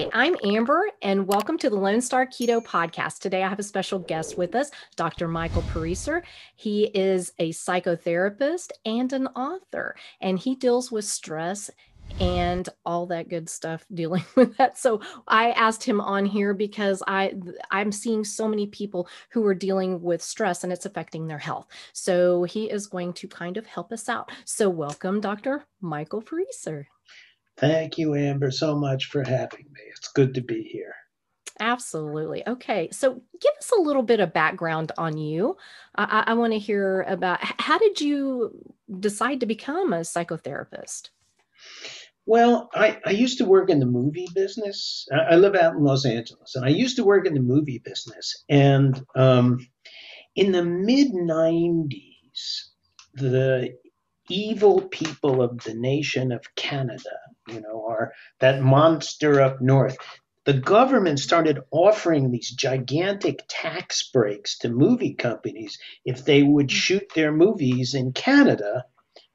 Hi, I'm Amber, and welcome to the Lone Star Keto podcast. Today, I have a special guest with us, Dr. Michael Pariser. He is a psychotherapist and an author, and he deals with stress and all that good stuff dealing with that. So I asked him on here because I'm seeing so many people who are dealing with stress and it's affecting their health. So he is going to kind of help us out. So welcome, Dr. Michael Pariser. Thank you, Amber, so much for having me. It's good to be here. Absolutely. Okay. So give us a little bit of background on you. I want to hear about how did you decide to become a psychotherapist? Well, I used to work in the movie business. I live out in Los Angeles, and I used to work in the movie business. And in the mid 90s, the evil people of the nation of Canada, are that monster up north. The government started offering these gigantic tax breaks to movie companies if they would shoot their movies in Canada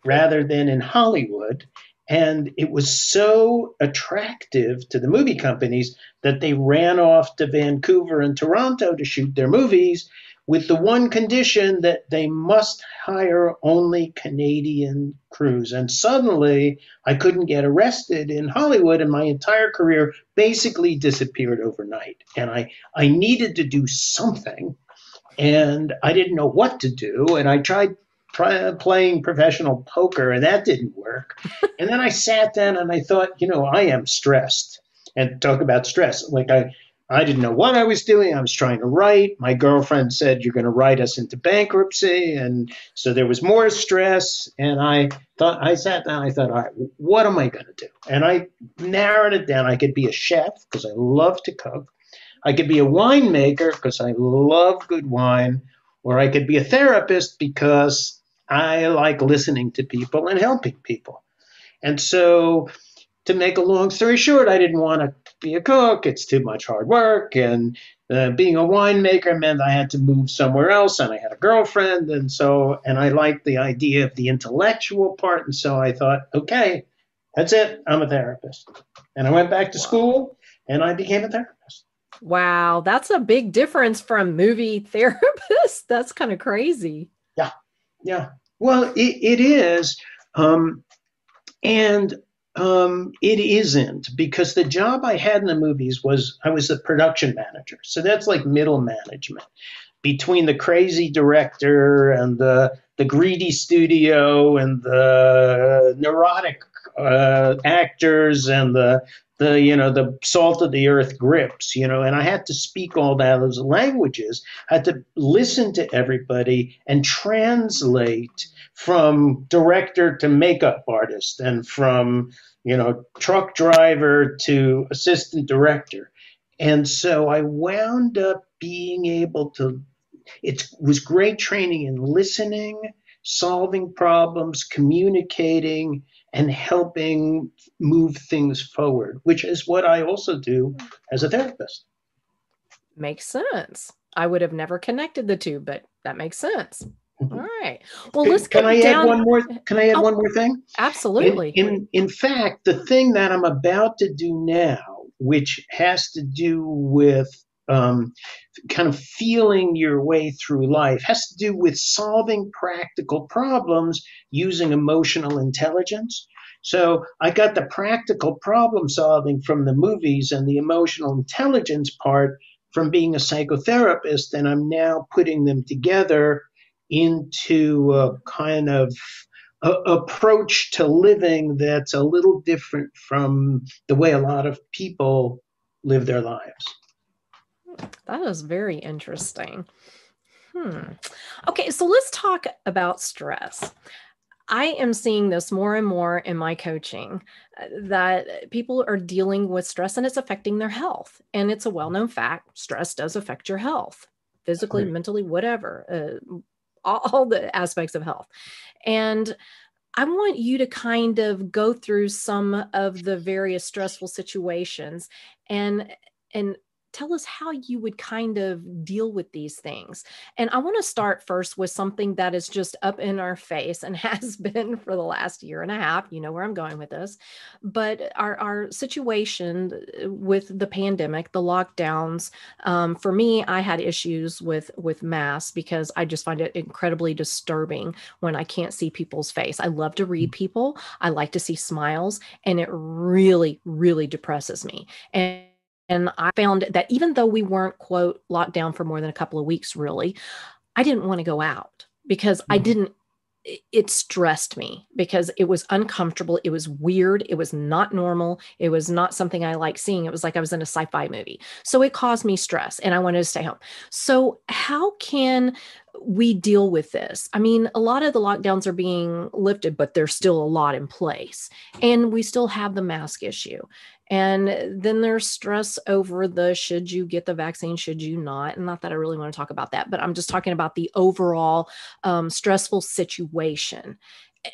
rather than in Hollywood. And it was so attractive to the movie companies that they ran off to Vancouver and Toronto to shoot their movies with the one condition that they must hire only Canadian crews. And suddenly I couldn't get arrested in Hollywood, and my entire career basically disappeared overnight. And I needed to do something, and I didn't know what to do. And I tried playing professional poker, and that didn't work. And then I sat down and I thought, I am stressed. And talk about stress. I didn't know what I was doing. I was trying to write. My girlfriend said, "You're going to write us into bankruptcy." And so there was more stress. And I sat down, I thought, all right, what am I going to do? And I narrowed it down. I could be a chef because I love to cook. I could be a winemaker because I love good wine. Or I could be a therapist because I like listening to people and helping people. And so, to make a long story short, I didn't want to be a cook. It's too much hard work. And being a winemaker meant I had to move somewhere else. And I had a girlfriend. And I liked the idea of the intellectual part. And so I thought, okay, that's it. I'm a therapist. And I went back to school and I became a therapist. Wow, that's a big difference from movie therapist. That's kind of crazy. Yeah. Yeah. Well, it is. And it isn't, because the job I had in the movies was I was the production manager. So that's like middle management between the crazy director and the greedy studio and the neurotic actors and the salt of the earth grips, and I had to speak all those languages. I had to listen to everybody and translate from director to makeup artist and from, truck driver to assistant director. And so I wound up being able to, it was great training in listening, solving problems, communicating, and helping move things forward, which is what I also do as a therapist. Makes sense. I would have never connected the two, but that makes sense. All Mhm. right. Well, let's Can get I add down. one more? Can I add Oh, one more thing? In, absolutely. in, in fact, the thing that I'm about to do now, which has to do with kind of feeling your way through life, has to do with solving practical problems using emotional intelligence. So I got the practical problem solving from the movies and the emotional intelligence part from being a psychotherapist, and I'm now putting them together into a kind of approach to living that's a little different from the way a lot of people live their lives. That is very interesting. Okay, so let's talk about stress. I am seeing this more and more in my coaching that people are dealing with stress and it's affecting their health. And it's a well known fact stress does affect your health, physically, Right. mentally, whatever, all the aspects of health. And I want you to kind of go through some of the various stressful situations and and tell us how you would kind of deal with these things. And I want to start first with something that is just up in our face and has been for the last year and a half. You know where I'm going with this. But our situation with the pandemic, the lockdowns, for me, I had issues with masks because I just find it incredibly disturbing when I can't see people's face. I love to read people. I like to see smiles, and it really, really depresses me. And I found that even though we weren't, quote, locked down for more than a couple of weeks, really, I didn't want to go out because it stressed me because it was uncomfortable. It was weird. It was not normal. It was not something I like seeing. It was like I was in a sci-fi movie. So it caused me stress and I wanted to stay home. So how can we deal with this? I mean, a lot of the lockdowns are being lifted, but there's still a lot in place. And we still have the mask issue. And then there's stress over the should you get the vaccine, should you not? And not that I really want to talk about that, but I'm just talking about the overall stressful situation.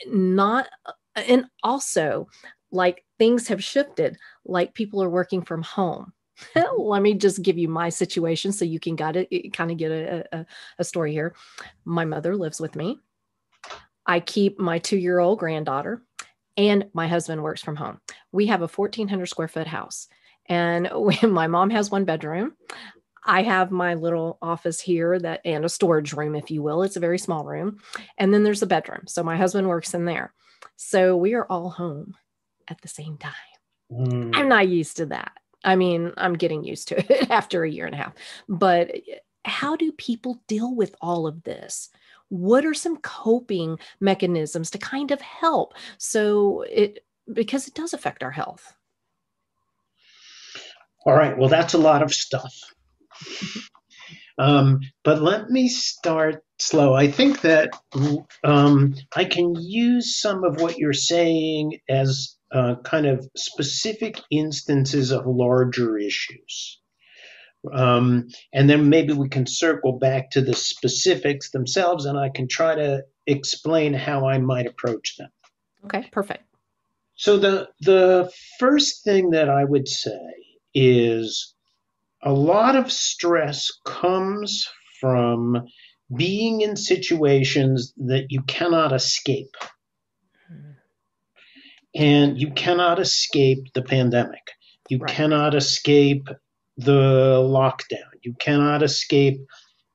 Not, and also, like, things have shifted, like people are working from home. Let me just give you my situation so you can kind of get a story here. My mother lives with me. I keep my 2-year-old granddaughter, and my husband works from home. We have a 1,400 square foot house, and my mom has 1 bedroom. I have my little office here and a storage room, if you will. It's a very small room. And then there's a bedroom. So my husband works in there. So we are all home at the same time. I'm not used to that. I mean, I'm getting used to it after a year and a half. But how do people deal with all of this? What are some coping mechanisms to kind of help? Because it does affect our health. All right. Well, that's a lot of stuff. But let me start slow. I think that I can use some of what you're saying as kind of specific instances of larger issues. And then maybe we can circle back to the specifics themselves, and I can try to explain how I might approach them. Okay, perfect. So the first thing that I would say is a lot of stress comes from being in situations that you cannot escape. And you cannot escape the pandemic. You cannot escape the lockdown. You cannot escape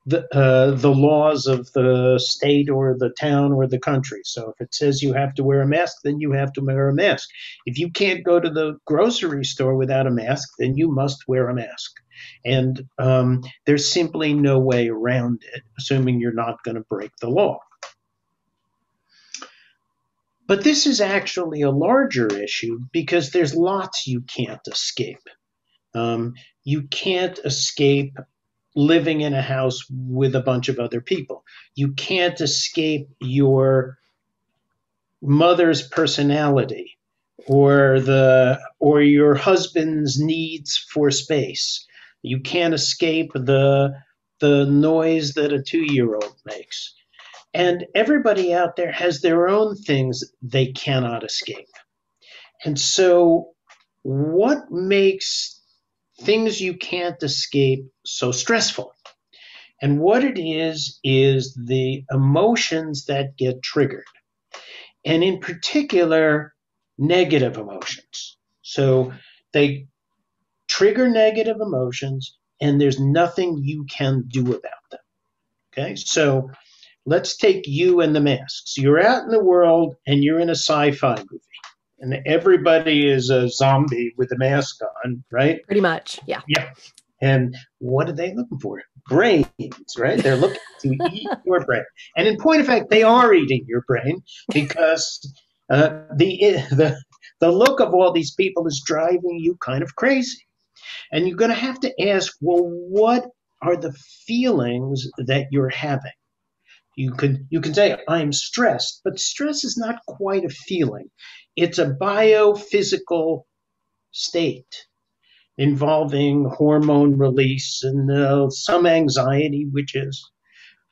the laws of the state or the town or the country. So if it says you have to wear a mask, then you have to wear a mask. If you can't go to the grocery store without a mask, then you must wear a mask. And there's simply no way around it, assuming you're not going to break the law. But this is actually a larger issue because there's lots you can't escape. You can't escape living in a house with a bunch of other people. You can't escape your mother's personality or your husband's needs for space. You can't escape the noise that a 2-year-old makes. And everybody out there has their own things they cannot escape. And so what makes things you can't escape so stressful? And what it is the emotions that get triggered. And in particular, negative emotions. So they trigger negative emotions, and there's nothing you can do about them. Okay, so let's take you and the masks. You're out in the world and you're in a sci-fi movie, and everybody is a zombie with a mask on, right? Pretty much, yeah. Yeah. And what are they looking for? Brains, right? They're looking to eat your brain. And in point of fact, they are eating your brain because the look of all these people is driving you kind of crazy. And you're going to have to ask, well, what are the feelings that you're having? You can say, I'm stressed, but stress is not quite a feeling. It's a biophysical state involving hormone release and some anxiety, which is.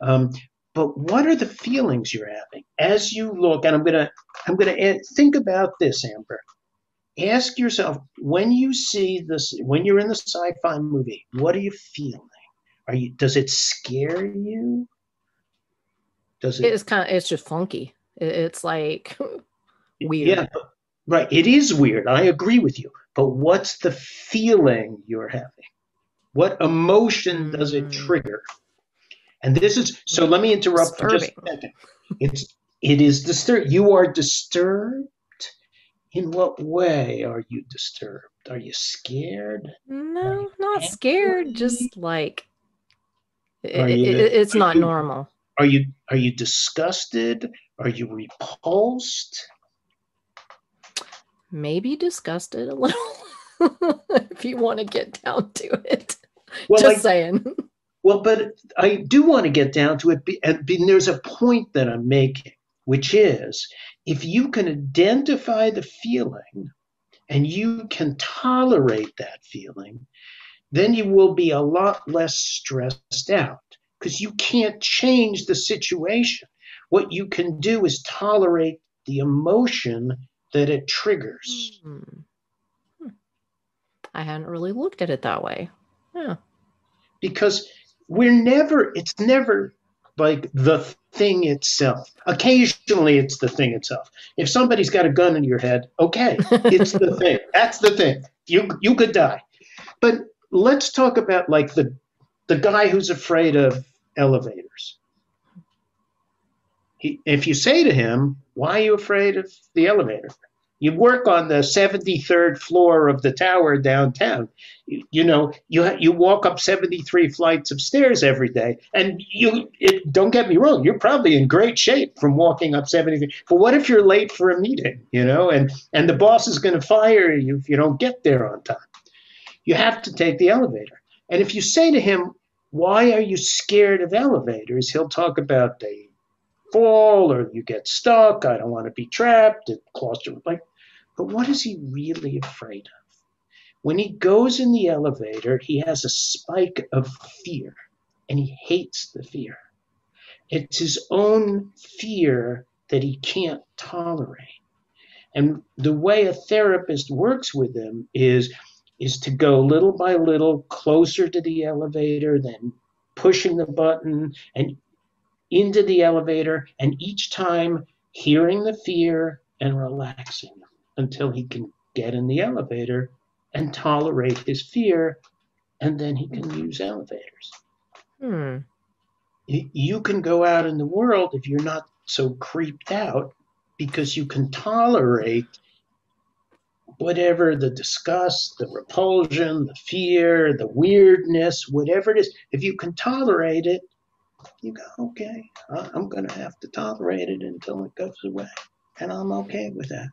But what are the feelings you're having as you look? And I'm gonna think about this, Amber. Ask yourself, when you see this, when you're in the sci-fi movie, what are you feeling? Does it scare you? Does it? It's just funky. It's like weird. Yeah, right. It is weird. I agree with you. But what's the feeling you're having? What emotion does it Mm, trigger? And this is, so let me interrupt for just disturbing. a second. It is disturbed. You are disturbed. In what way are you disturbed? Are you scared? Are you No, not scared. angry? Just like Are you it's are not you normal. are you disgusted? Are you repulsed? Maybe disgusted a little if you want to get down to it. Well, Just saying. but I do want to get down to it, and there's a point that I'm making, which is if you can identify the feeling and you can tolerate that feeling, then you will be a lot less stressed out because you can't change the situation. What you can do is tolerate the emotion that it triggers. Hmm. I hadn't really looked at it that way. Yeah. Because it's never like the thing itself. Occasionally it's the thing itself. If somebody's got a gun in your head, okay, it's the thing. That's the thing. You could die. But let's talk about like the guy who's afraid of elevators. If you say to him, "Why are you afraid of the elevator?" You work on the 73rd floor of the tower downtown. You walk up 73 flights of stairs every day, and don't get me wrong, you're probably in great shape from walking up 73. But what if you're late for a meeting, and the boss is going to fire you if you don't get there on time? You have to take the elevator. And if you say to him, "Why are you scared of elevators?" He'll talk about they fall or you get stuck. I don't want to be trapped. It claustrophobic. But what is he really afraid of? When he goes in the elevator, he has a spike of fear and he hates the fear. It's his own fear that he can't tolerate. And the way a therapist works with him is to go little by little closer to the elevator, then pushing the button and into the elevator, and each time hearing the fear and relaxing until he can get in the elevator and tolerate his fear, and then he can use elevators. Hmm. You can go out in the world if you're not so creeped out because you can tolerate whatever the disgust, the repulsion, the fear, the weirdness, whatever it is. If you can tolerate it, you go, okay, I'm going to have to tolerate it until it goes away. And I'm okay with that.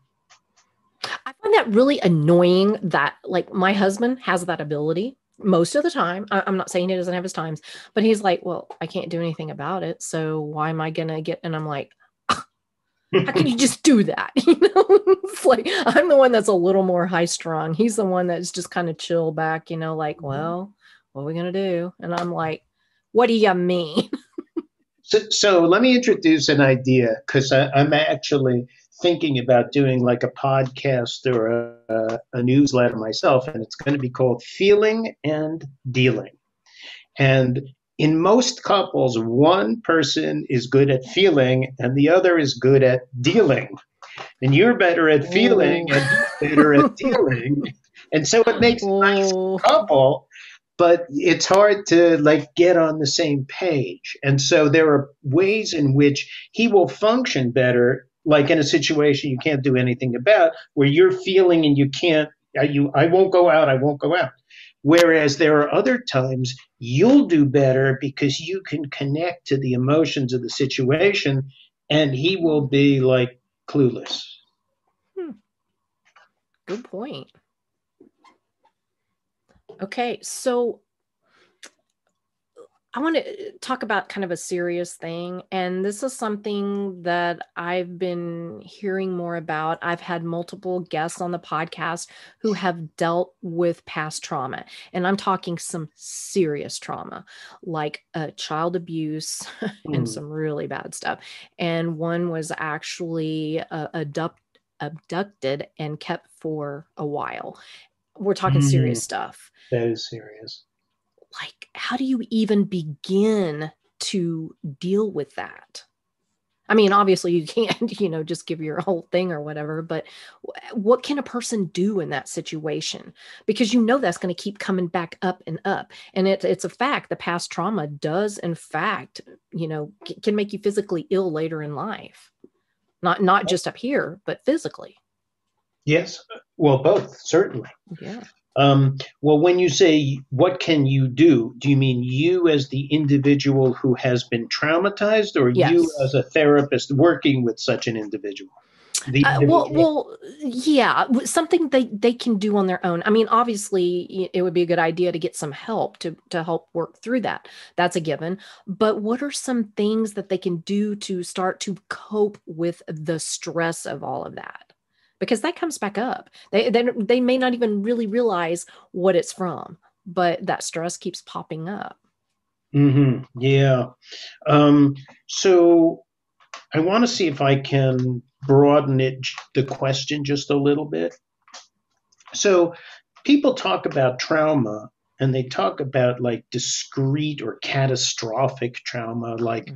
I find that really annoying that like my husband has that ability most of the time. I'm not saying he doesn't have his times, but he's like, well, I can't do anything about it. So why am I going to get, and I'm like, how can you just do that? It's like, I'm the one that's a little more high strung. He's the one that's just kind of chill back, like, well, what are we going to do? And I'm like, what do you mean? So let me introduce an idea because I'm actually thinking about doing like a podcast or a newsletter myself, and it's going to be called Feeling and Dealing. And in most couples, one person is good at feeling and the other is good at dealing. And you're better at feeling Oh, and he's better at dealing. And so it makes a nice oh, couple, but it's hard to like get on the same page. And so there are ways in which he will function better, like in a situation you can't do anything about, where you're feeling and you can't, I won't go out, I won't go out. Whereas there are other times you'll do better because you can connect to the emotions of the situation and he will be like clueless. good point. Okay, so I want to talk about kind of a serious thing. And this is something that I've been hearing more about. I've had multiple guests on the podcast who have dealt with past trauma. And I'm talking some serious trauma, like child abuse and Hmm. some really bad stuff. And one was actually abducted and kept for a while. We're talking serious stuff. That is serious. Like, how do you even begin to deal with that? I mean, obviously you can't, just give your whole thing or whatever, but what can a person do in that situation? Because that's going to keep coming back up and up. And it's a fact. The past trauma does, in fact, can make you physically ill later in life. Not just up here, but physically. Yes. Well, both, certainly. Yeah. Well, when you say what can you do you mean you as the individual who has been traumatized, or Yes. you as a therapist working with such an individual? Well, yeah, something they can do on their own. I mean, obviously, it would be a good idea to get some help to help work through that. That's a given. But what are some things that they can do to start to cope with the stress of all of that? Because that comes back up. They may not even really realize what it's from, but that stress keeps popping up. Mm-hmm. Yeah. So I want to see if I can broaden the question just a little bit. So people talk about trauma, and they talk about like discrete or catastrophic trauma, like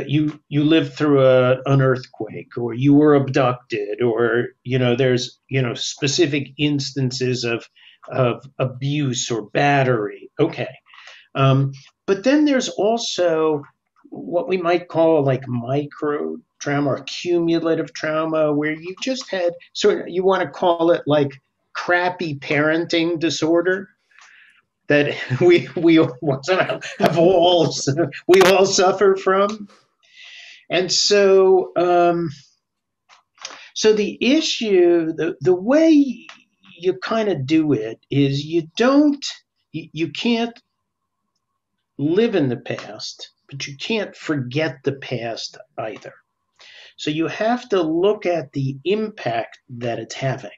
you lived through an earthquake, or you were abducted, or there's specific instances of abuse or battery. Okay, but then there's also what we might call like micro trauma or cumulative trauma, where you just had you want to call it like crappy parenting disorder that we have all suffer from. And so so the issue, the way you kind of do it is you can't live in the past, but you can't forget the past either. So you have to look at the impact that it's having.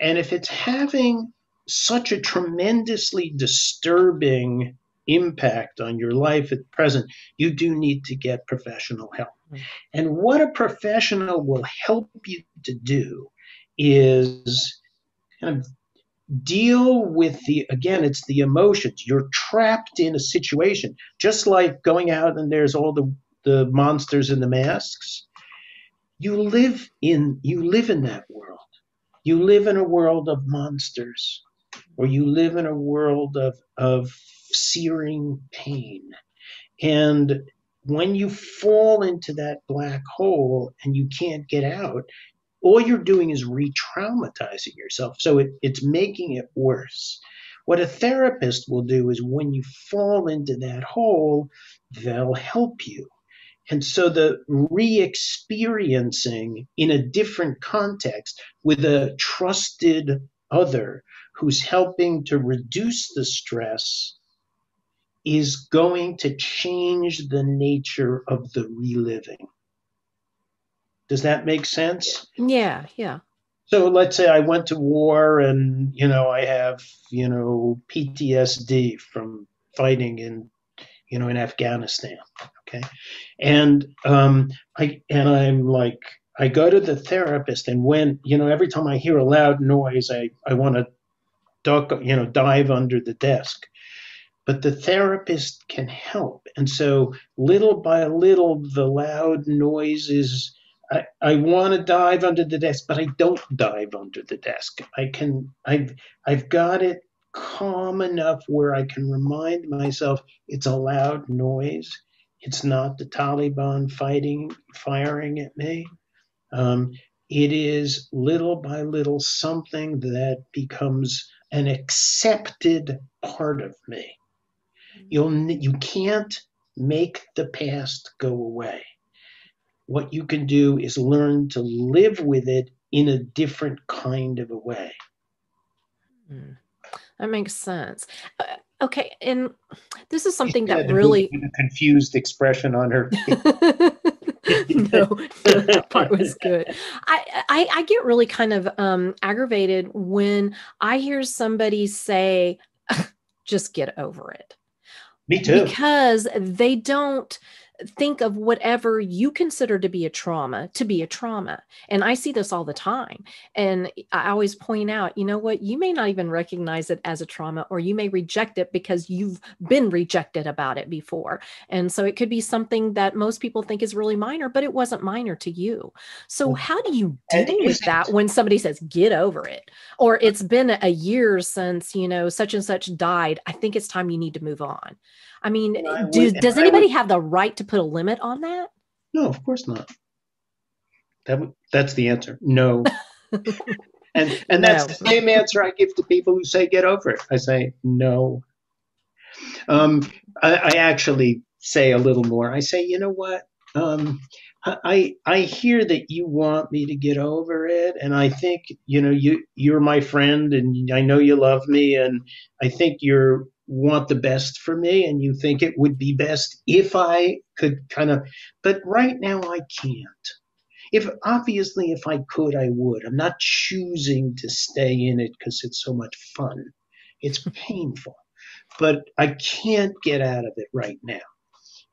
And if it's having such a tremendously disturbing impact on your life at present, you do need to get professional help. And what a professional will help you to do is kind of deal with it's the emotions. You're trapped in a situation, just like going out and there's all the monsters in the masks. You live in that world. You live in a world of monsters, or you live in a world of searing pain. And when you fall into that black hole and you can't get out, all you're doing is re-traumatizing yourself. So it's making it worse. What a therapist will do is when you fall into that hole, they'll help you. And so the re-experiencing in a different context with a trusted other who's helping to reduce the stress is going to change the nature of the reliving. Does that make sense? Yeah, yeah. So let's say I went to war and, I have, PTSD from fighting in Afghanistan. Okay. And I'm like, I go to the therapist, and when, every time I hear a loud noise, I want to dive under the desk. But the therapist can help. And so little by little, the loud noises, I want to dive under the desk, but I don't dive under the desk. I've got it calm enough where I can remind myself it's a loud noise. It's not the Taliban firing at me. It is little by little something that becomes an accepted part of me. You can't make the past go away. What you can do is learn to live with it in a different kind of a way. That makes sense. Okay, and this is something that a really confused expression on her face. No, that part was good. I get really kind of aggravated when I hear somebody say, just get over it. Me too. Because they don't, think of whatever you consider to be a trauma to be a trauma. And I see this all the time. And I always point out, you know what, you may not even recognize it as a trauma, or you may reject it because you've been rejected about it before. And so it could be something that most people think is really minor, but it wasn't minor to you. So how do you And deal with that when somebody says, get over it? Or it's been a year since, such and such died. I think it's time you need to move on. I mean, does anybody have the right to put a limit on that? No, of course not. That's the answer. No. And No. that's the same answer I give to people who say get over it. I say no. I actually say a little more. I say, you know what? I hear that you want me to get over it, and I think you're my friend, and I know you love me, and I think you want the best for me, and you think it would be best if I could but right now I can't. If I could, I would. I'm not choosing to stay in it because it's so much fun. It's painful, but I can't get out of it right now.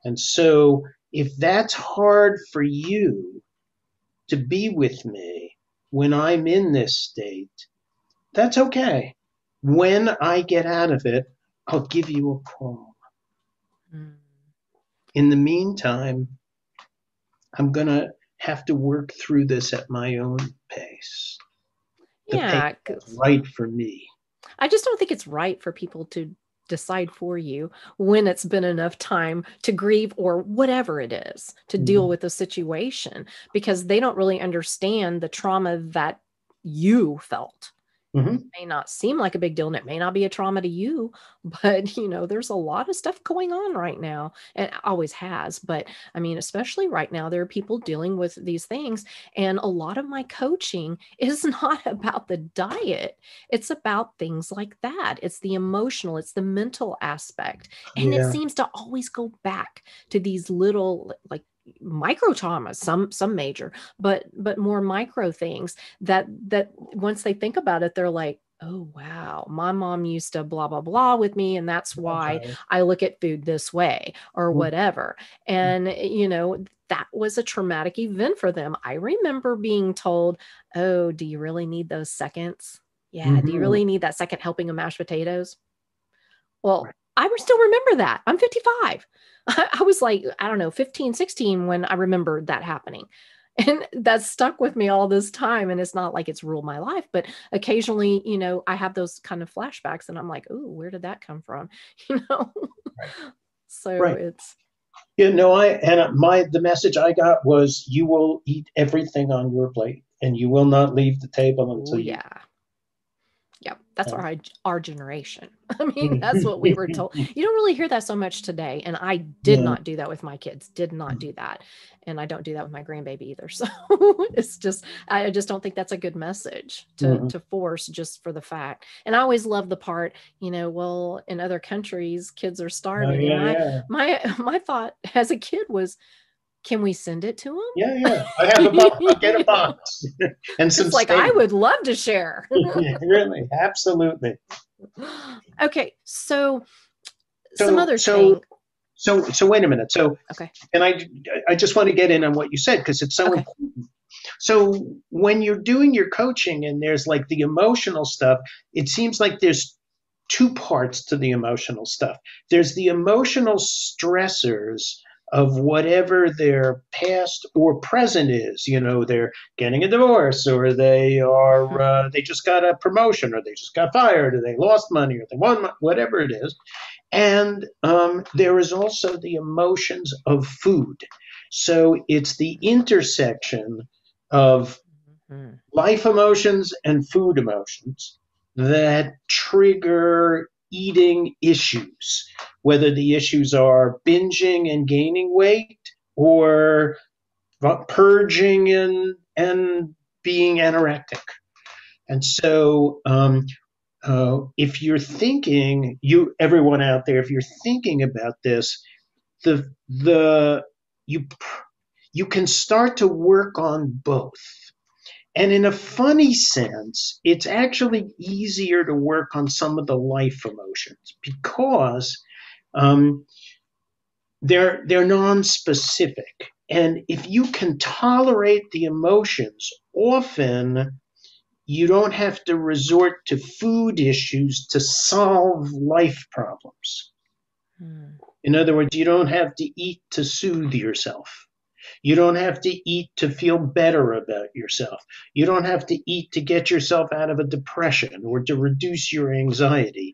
And so if that's hard for you to be with me when I'm in this state, that's okay. When I get out of it, I'll give you a call. Mm. In the meantime, I'm going to have to work through this at my own pace. The pace that's right for me. I just don't think it's right for people to decide for you when it's been enough time to grieve or whatever it is to deal with the situation, because they don't really understand the trauma that you felt. Mm-hmm. It may not seem like a big deal, and it may not be a trauma to you, but there's a lot of stuff going on right now, and it always has. But I mean, especially right now, there are people dealing with these things. And a lot of my coaching is not about the diet. It's about things like that. It's the emotional, it's the mental aspect. And it seems to always go back to these little, like, micro traumas, some major, but more micro things that once they think about it, they're like, oh, wow, my mom used to blah, blah, blah with me, and that's why I look at food this way or whatever. And, that was a traumatic event for them. I remember being told, oh, do you really need those seconds? Yeah. Do you really need that second helping of mashed potatoes? Well, I still remember that. I'm 55. I was like, I don't know, 15, 16 when I remembered that happening. And that's stuck with me all this time. And it's not like it's ruled my life, but occasionally, I have those kind of flashbacks and I'm like, oh, where did that come from? So it's. The message I got was, you will eat everything on your plate and you will not leave the table until you. Yeah, that's our generation. I mean, that's what we were told. You don't really hear that so much today. And I did not do that with my kids, did not do that. And I don't do that with my grandbaby either. So it's just, I just don't think that's a good message to force just for the fact. And I always love the part, well, in other countries, kids are starving. My thought as a kid was, can we send it to them? Yeah. I have a box. I'll get a box. And some it's like, I would love to share. Really, absolutely. Okay, so some other thing. So wait a minute. So, okay. And I just want to get in on what you said, because it's so important. So when you're doing your coaching and there's like the emotional stuff, it seems like there's two parts to the emotional stuff. There's the emotional stressors of whatever their past or present is. They're getting a divorce, or they are they just got a promotion, or they just got fired, or they lost money, or they won, whatever it is. And there is also the emotions of food. So it's the intersection of life emotions and food emotions that trigger eating issues, whether the issues are binging and gaining weight, or purging and being anorectic. And so if you're thinking, everyone out there, if you're thinking about this, you can start to work on both. And in a funny sense, it's actually easier to work on some of the life emotions, because they're non-specific. And if you can tolerate the emotions, often you don't have to resort to food issues to solve life problems. In other words, you don't have to eat to soothe yourself. You don't have to eat to feel better about yourself. You don't have to eat to get yourself out of a depression or to reduce your anxiety.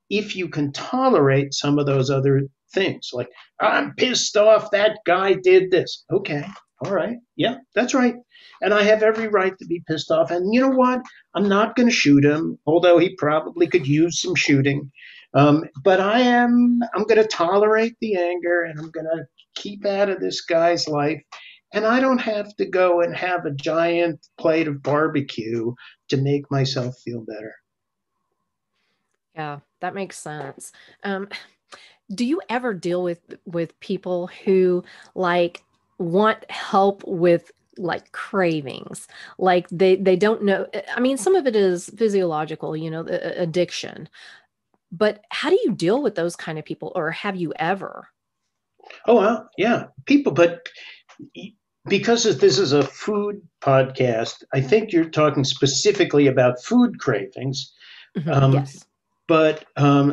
If you can tolerate some of those other things, like, I'm pissed off that guy did this. Okay, all right, yeah, that's right. And I have every right to be pissed off. And you know what? I'm not going to shoot him, although he probably could use some shooting. But I'm going to tolerate the anger, and I'm going to keep out of this guy's life. And I don't have to go and have a giant plate of barbecue to make myself feel better. Yeah, that makes sense. Do you ever deal with people who like want help with like cravings? Like they don't know. I mean, some of it is physiological, addiction. But how do you deal with those kind of people, or have you ever? Oh, well, yeah, people, but because this is a food podcast, I think you're talking specifically about food cravings. Yes. But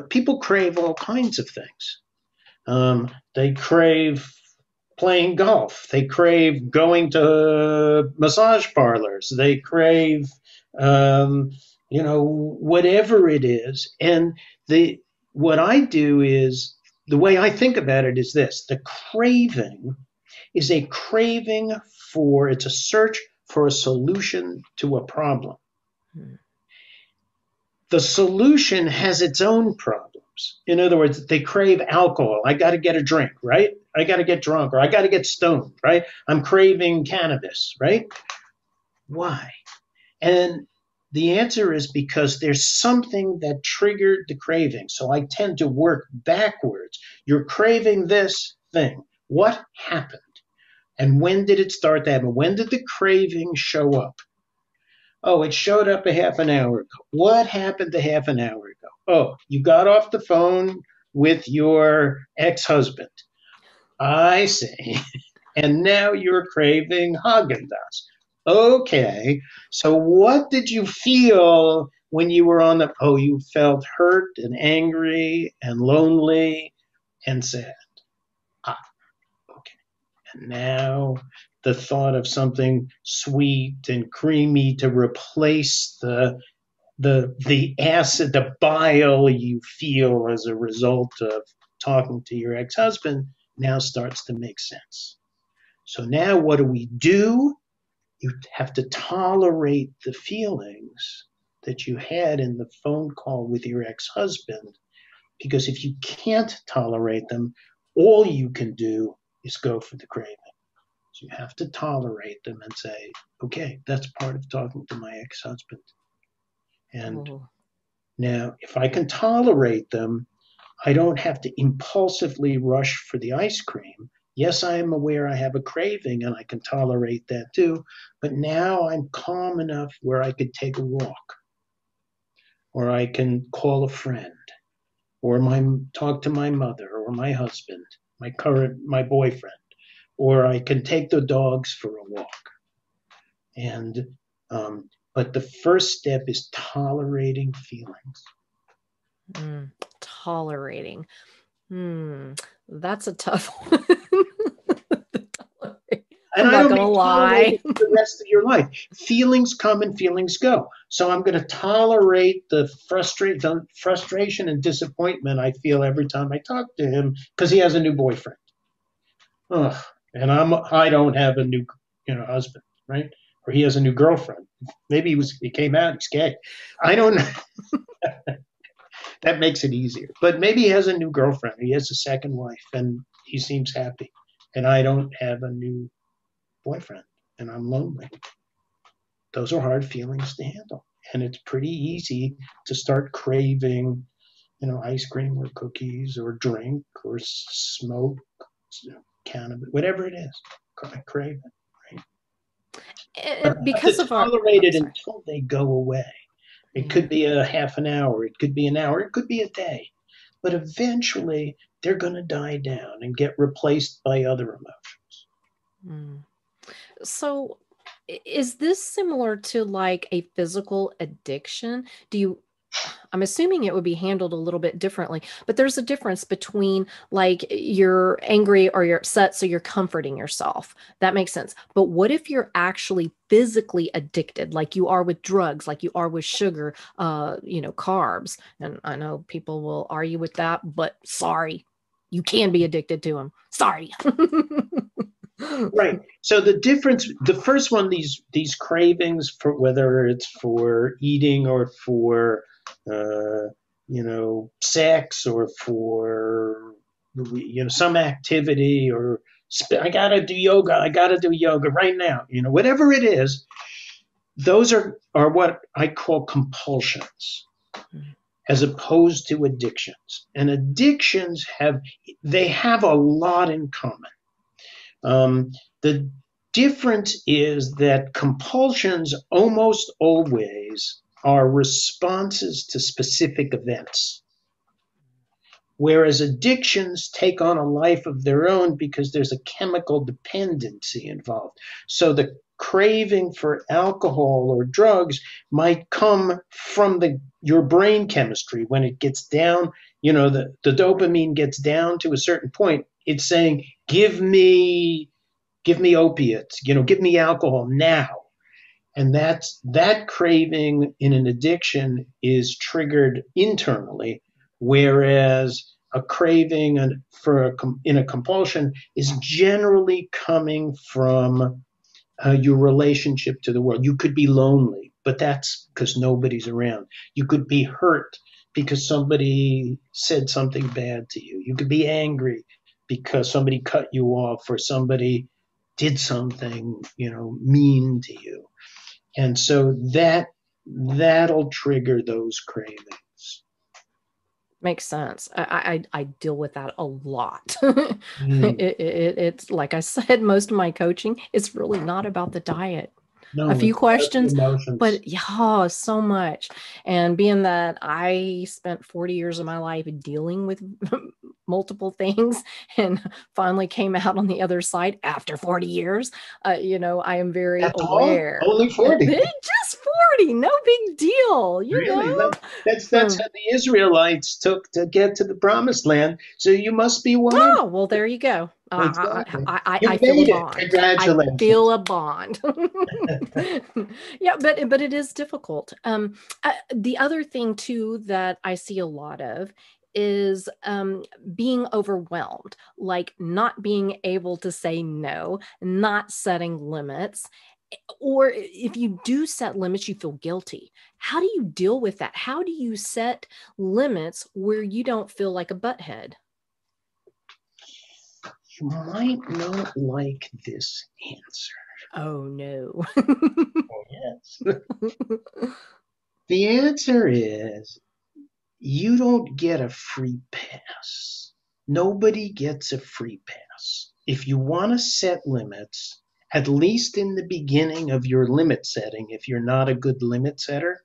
people crave all kinds of things. They crave playing golf. They crave going to massage parlors. They crave, whatever it is. And what I do is, the way I think about it is this: the craving is a craving it's a search for a solution to a problem. The solution has its own problems. In other words, they crave alcohol. I got to get a drink, right? I got to get drunk, or I got to get stoned, right? I'm craving cannabis, right? Why? And the answer is because there's something that triggered the craving. So I tend to work backwards. You're craving this thing. What happened? And when did it start to happen? When did the craving show up? Oh, it showed up a half an hour ago. What happened a half an hour ago? Oh, you got off the phone with your ex-husband. I see. And now you're craving Haagen-Dazs. Okay, so what did you feel when you were on you felt hurt and angry and lonely and sad. Ah, okay. And now the thought of something sweet and creamy to replace the acid, the bile you feel as a result of talking to your ex-husband now starts to make sense. So now what do? You have to tolerate the feelings that you had in the phone call with your ex-husband, because if you can't tolerate them, all you can do is go for the craving. So you have to tolerate them and say, okay, that's part of talking to my ex-husband. And now, if I can tolerate them, I don't have to impulsively rush for the ice cream. Yes, I am aware I have a craving and I can tolerate that too, but now I'm calm enough where I could take a walk, or I can call a friend, or talk to my mother or my husband, my boyfriend, or I can take the dogs for a walk. And but the first step is tolerating feelings. Tolerating. That's a tough one. And I don't mean tolerate it the rest of your life. Feelings come and feelings go. So I'm going to tolerate the frustration and disappointment I feel every time I talk to him because he has a new boyfriend. Ugh. And I don't have a new husband, right? Or he has a new girlfriend. Maybe he came out, he's gay. I don't know. That makes it easier. But maybe he has a new girlfriend. He has a second wife, and he seems happy. And I don't have a new boyfriend, and I'm lonely. Those are hard feelings to handle. And it's pretty easy to start craving, ice cream or cookies or drink or smoke, cannabis, whatever it is. Crave it, right? Because of tolerate it until they go away. It could be a half an hour, it could be an hour, it could be a day. But eventually they're going to die down and get replaced by other emotions. Mm. So is this similar to like a physical addiction? I'm assuming it would be handled a little bit differently, but there's a difference between like you're angry or you're upset, so you're comforting yourself. That makes sense. But what if you're actually physically addicted, like you are with drugs, like you are with sugar, carbs? And I know people will argue with that, but sorry, you can be addicted to them. Sorry. Right. So the difference, the first one, these cravings, for whether it's for eating or for sex, or for some activity, or I gotta do yoga. I gotta do yoga right now. Whatever it is, those are what I call compulsions, as opposed to addictions. And addictions have a lot in common. The difference is that compulsions almost always are responses to specific events, whereas addictions take on a life of their own because there's a chemical dependency involved. So the craving for alcohol or drugs might come from your brain chemistry. When it gets down, the dopamine gets down to a certain point, it's saying, give me opiates, give me alcohol now. And that craving in an addiction is triggered internally, whereas a craving in a compulsion is generally coming from your relationship to the world. You could be lonely, but that's because nobody's around. You could be hurt because somebody said something bad to you. You could be angry because somebody cut you off, or somebody did something, mean to you. And so that'll trigger those cravings. Makes sense. I deal with that a lot. Mm. It's like I said, most of my coaching is really not about the diet. A No, few it's about the questions, emotions. but yeah, so much. And being that I spent 40 years of my life dealing with multiple things and finally came out on the other side after 40 years, I am very That's all? aware. Only 40. Just 40, no big deal, Really? That's So, how the Israelites took to get to the promised land. So you must be one of them. oh, well, there you go. Exactly. I You feel a made it. bond. I feel Congratulations. a bond. Yeah, but it is difficult. The other thing too that I see a lot of is being overwhelmed, like not being able to say no, not setting limits, or if you do set limits, you feel guilty. How do you deal with that? How do you set limits where you don't feel like a butthead? You might not like this answer. Oh no. Oh, yes. The answer is, you don't get a free pass. Nobody gets a free pass. If you want to set limits, at least in the beginning of your limit setting, if you're not a good limit setter,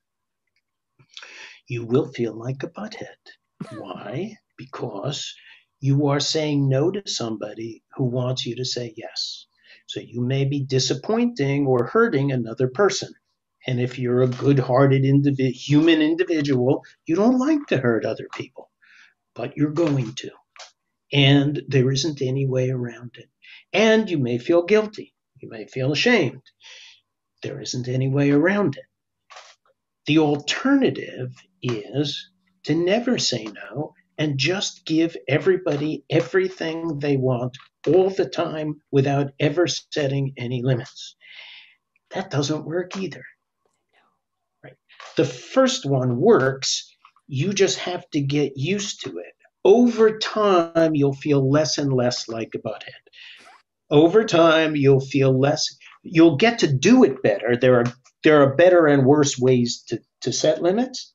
you will feel like a butthead. Why? Because you are saying no to somebody who wants you to say yes. So you may be disappointing or hurting another person. And if you're a good-hearted human individual, you don't like to hurt other people, but you're going to. And there isn't any way around it. And you may feel guilty. You may feel ashamed. There isn't any way around it. The alternative is to never say no and just give everybody everything they want all the time without ever setting any limits. That doesn't work either. Right? The first one works. You just have to get used to it. Over time, you'll feel less and less like a butthead. Over time, you'll get to do it better. There are better and worse ways to set limits.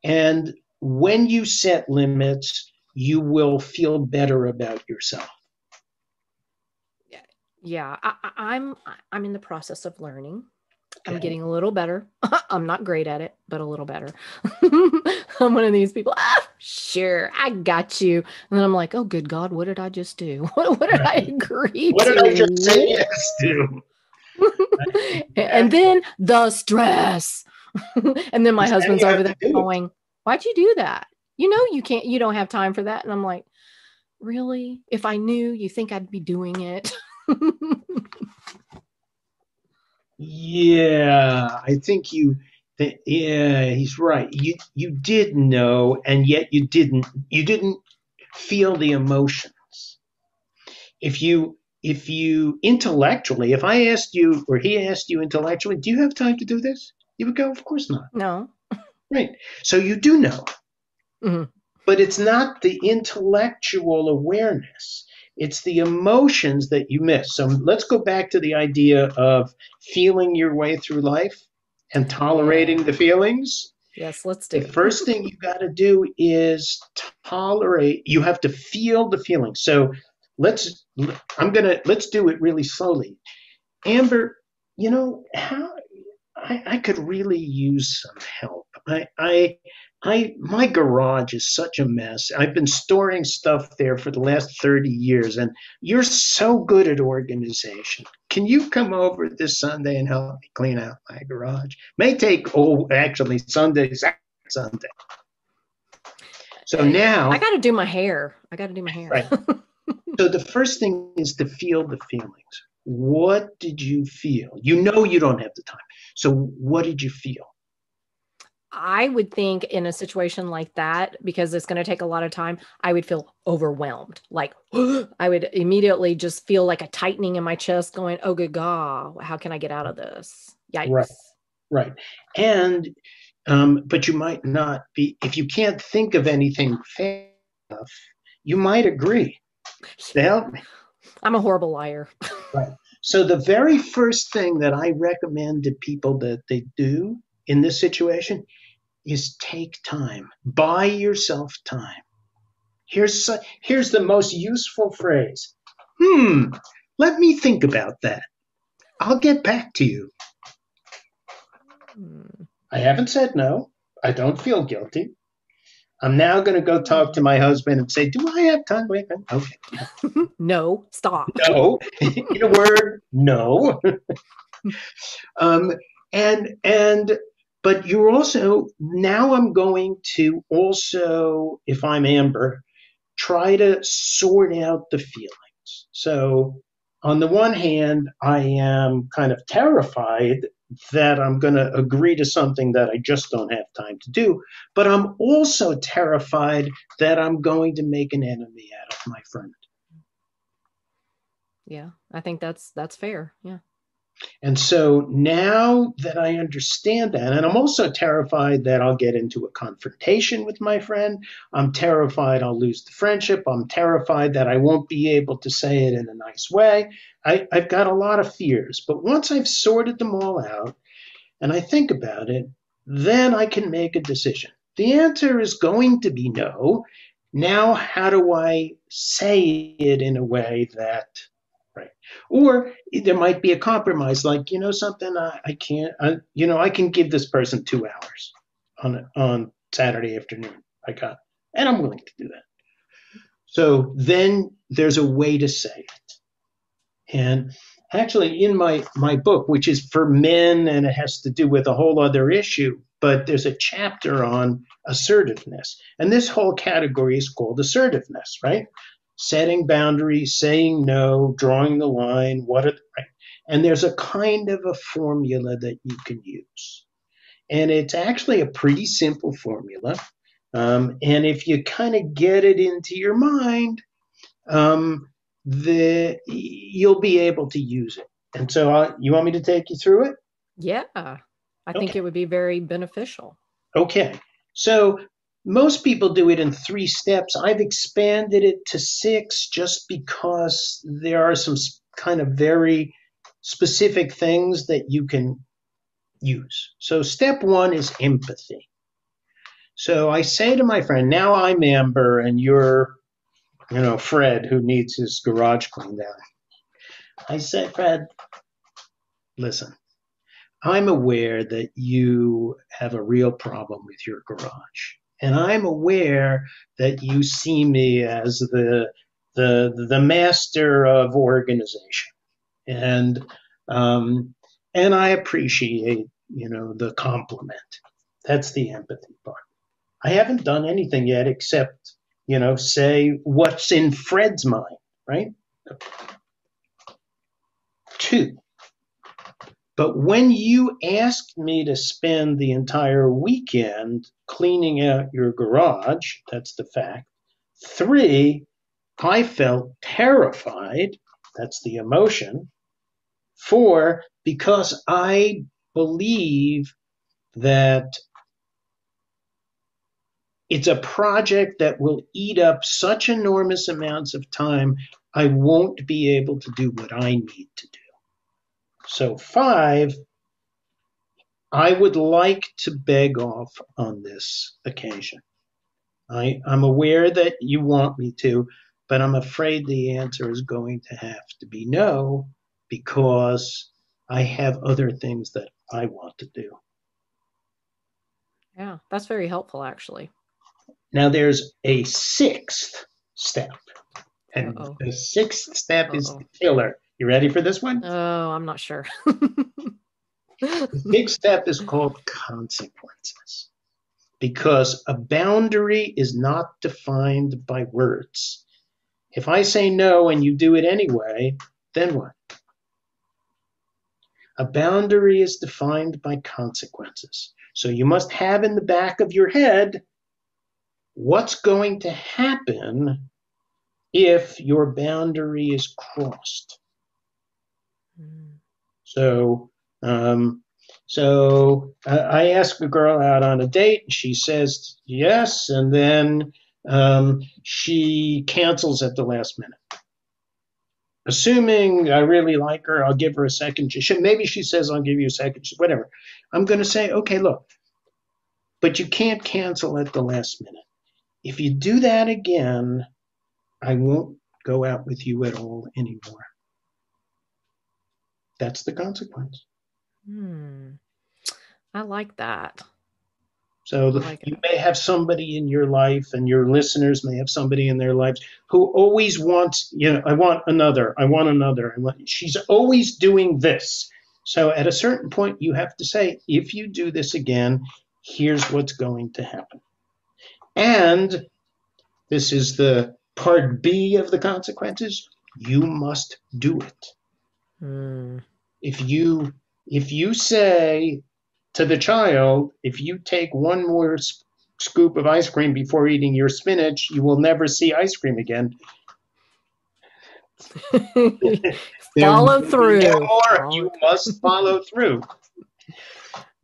And when you set limits, you will feel better about yourself. Yeah, I'm in the process of learning. I'm Okay. getting a little better. I'm not great at it, but a little better. I'm one of these people. Sure, I got you. And then I'm like, oh, good God, what did I just do? What did I Right. agree What did I just say to? yes to? And Exactly. then the stress. And then my Because now husband's you over have to there do it. going, why'd you do that? You know, you don't have time for that. And I'm like, really? If I knew, you think I'd be doing it? Yeah, I think yeah, he's right. You did know, and yet you didn't feel the emotions. If you intellectually, if I asked you or he asked you intellectually, do you have time to do this? You would go, of course not. No. Right. So you do know, Mhm. but it's not the intellectual awareness. It's the emotions that you miss. So let's go back to the idea of feeling your way through life and tolerating the Yeah. feelings. Yes, let's The do. first thing you got to do is tolerate. You have to feel the feeling. So let's let's do it really slowly. Amber, how I could really use some help. My garage is such a mess. I've been storing stuff there for the last 30 years, and you're so good at organization. Can you come over this Sunday and help me clean out my garage? May take, actually, Sunday. So I now, got to do my hair. I got to do my hair. right. So the first thing is to feel the feelings. What did you feel? You know you don't have the time. So what did you feel? I would think in a situation like that, because it's going to take a lot of time, I would feel overwhelmed. Like I would immediately just feel like a tightening in my chest going, oh, good God, how can I get out of this? Right, Yikes. right. And but you might not be, if you can't think of anything fast enough, you might agree to help me. I'm a horrible liar. Right. So the very first thing that I recommend to people that they do in this situation is take time. Buy yourself time. Here's the most useful phrase. Let me think about that. I'll get back to you. Hmm. I haven't said no. I don't feel guilty. I'm now going to go talk to my husband and say, "Do I have time?" Wait a minute. Okay. No, stop. No. In a word, no. um, and but you're also now. I'm going to also, if I'm Amber, try to sort out the feelings. So, on the one hand, I am kind of terrified that I'm going to agree to something that I just don't have time to do. But I'm also terrified that I'm going to make an enemy out of my friend. Yeah, I think that's fair. Yeah. And so now that I understand that, and I'm also terrified that I'll get into a confrontation with my friend. I'm terrified I'll lose the friendship. I'm terrified that I won't be able to say it in a nice way. I've got a lot of fears. But once I've sorted them all out and I think about it, then I can make a decision. The answer is going to be no. Now, how do I say it in a way that, right? Or there might be a compromise, like, something, I can't, I can give this person 2 hours on Saturday afternoon. And I'm willing to do that. So then there's a way to say it. And actually, in my book, which is for men and it has to do with a whole other issue, but there's a chapter on assertiveness. And this whole category is called assertiveness, right? Setting boundaries, saying no, drawing the line, right? And there's a kind of a formula that you can use. And it's actually a pretty simple formula. And if you kind of get it into your mind, um, you'll be able to use it. And so, you want me to take you through it? Yeah. I think Okay. it would be very beneficial. Okay. So most people do it in 3 steps. I've expanded it to 6 just because there are some kind of very specific things that you can use. So step 1 is empathy. So I say to my friend, now I'm Amber and you're, Fred, who needs his garage cleaned out. I say, Fred, listen, I'm aware that you have a real problem with your garage. And I'm aware that you see me as the master of organization. And I appreciate, the compliment. That's the empathy part. I haven't done anything yet except, say what's in Fred's mind, right? Two. But when you asked me to spend the entire weekend cleaning out your garage, that's the fact. Three, I felt terrified, that's the emotion. Four, because I believe that it's a project that will eat up such enormous amounts of time, I won't be able to do what I need to do. So five, I would like to beg off on this occasion. I'm aware that you want me to, but I'm afraid the answer is going to have to be no, because I have other things that I want to do. Yeah, that's very helpful, actually. Now, there's a sixth step, and the sixth step is the killer. You ready for this one? Oh, I'm not sure. The sixth step is called consequences, because a boundary is not defined by words. If I say no and you do it anyway, then what? A boundary is defined by consequences. So you must have in the back of your head what's going to happen if your boundary is crossed. So I ask a girl out on a date, and she says yes, and then she cancels at the last minute. Assuming I really like her, I'll give her a second. Maybe she says, I'll give you a second, whatever. I'm going to say, okay, look, but you can't cancel at the last minute. If you do that again, I won't go out with you at all anymore. That's the consequence. I like that. So you may have somebody in your life, and your listeners may have somebody in their lives who always wants, I want another. She's always doing this. So at a certain point, you have to say, if you do this again, here's what's going to happen. And this is the part B of the consequences. You must do it. If you say to the child, if you take one more scoop of ice cream before eating your spinach, you will never see ice cream again. Follow through. You must follow through.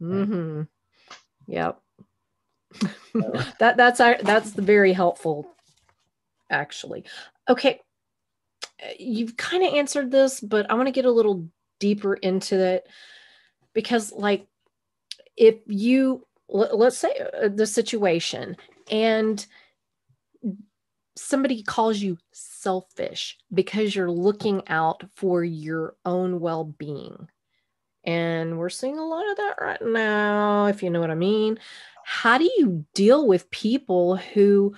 Mm-hmm. Yep. That's very helpful, actually. Okay. You've kind of answered this, but I want to get a little deeper into it, because if you, let's say the situation, and somebody calls you selfish because you're looking out for your own well-being, and we're seeing a lot of that right now, if you know what I mean. How do you deal with people who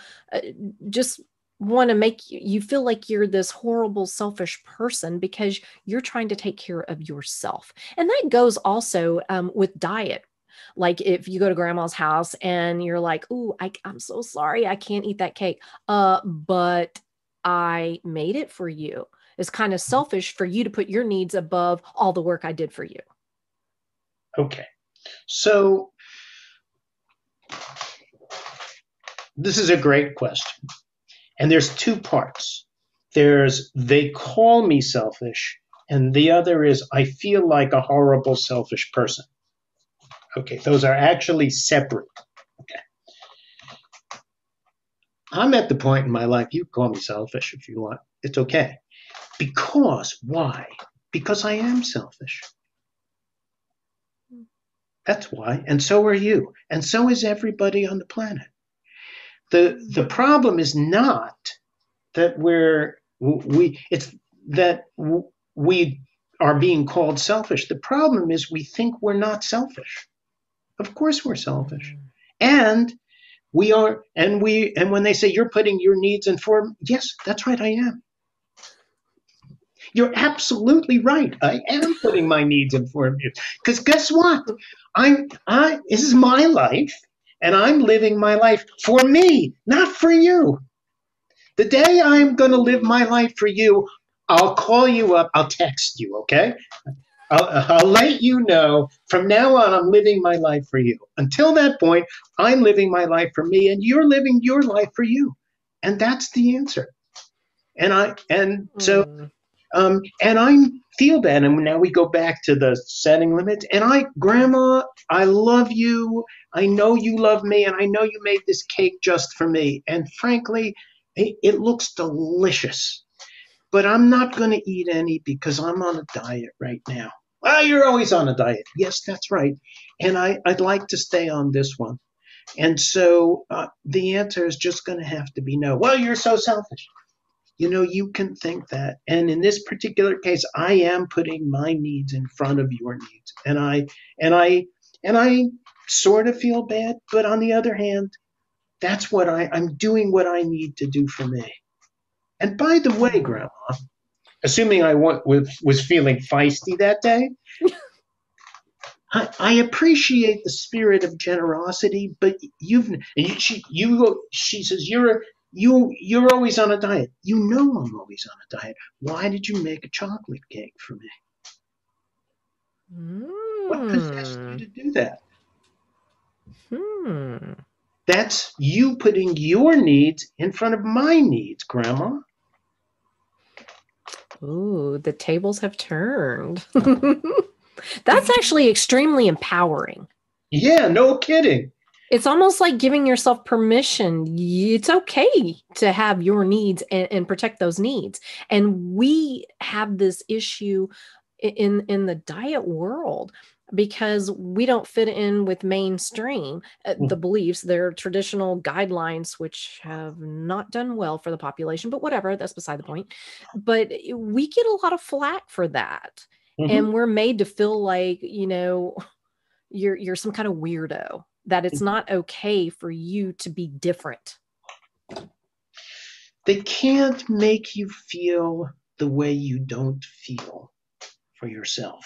just want to make you feel like you're this horrible, selfish person because you're trying to take care of yourself? And that goes also with diet. Like if you go to grandma's house and you're like, "Ooh, I'm so sorry, I can't eat that cake, but I made it for you." It's kind of selfish for you to put your needs above all the work I did for you. Okay. So this is a great question. And there's two parts. There's they call me selfish, and the other is I feel like a horrible, selfish person. Okay, those are actually separate. Okay. I'm at the point in my life, you call me selfish if you want. It's okay. Because, why? Because I am selfish. That's why. And so are you. And so is everybody on the planet. The problem is not that we are being called selfish. The problem is we think we're not selfish. Of course we're selfish. And we are, and when they say you're putting your needs in form, yes, that's right, I am. You're absolutely right. I am putting my needs in form. Because guess what? This is my life, and I'm living my life for me, not for you. The day I'm going to live my life for you, I'll call you up, I'll text you, okay? I'll let you know from now on I'm living my life for you. Until that point, I'm living my life for me, and you're living your life for you. And that's the answer. And I feel that. And now we go back to the setting limits. And Grandma, I love you. I know you love me, and I know you made this cake just for me. And frankly, it looks delicious. But I'm not going to eat any because I'm on a diet right now. Well, you're always on a diet. Yes, that's right. And I'd like to stay on this one. And so the answer is just going to have to be no. Well, you're so selfish. You can think that. And in this particular case, I am putting my needs in front of your needs. And I sort of feel bad, but on the other hand, that's what I'm doing what I need to do for me. And by the way, Grandma, assuming I was feeling feisty that day, I appreciate the spirit of generosity, but she says you're always on a diet. You know I'm always on a diet. Why did you make a chocolate cake for me? What possessed you to do that? That's you putting your needs in front of my needs, Grandma. Ooh, the tables have turned. That's actually extremely empowering. Yeah, no kidding. It's almost like giving yourself permission. It's okay to have your needs and protect those needs. And we have this issue in the diet world because we don't fit in with mainstream the beliefs. They're traditional guidelines, which have not done well for the population, but whatever, that's beside the point. But we get a lot of flack for that. And we're made to feel like, you're some kind of weirdo, that it's not okay for you to be different. They can't make you feel the way you don't feel for yourself.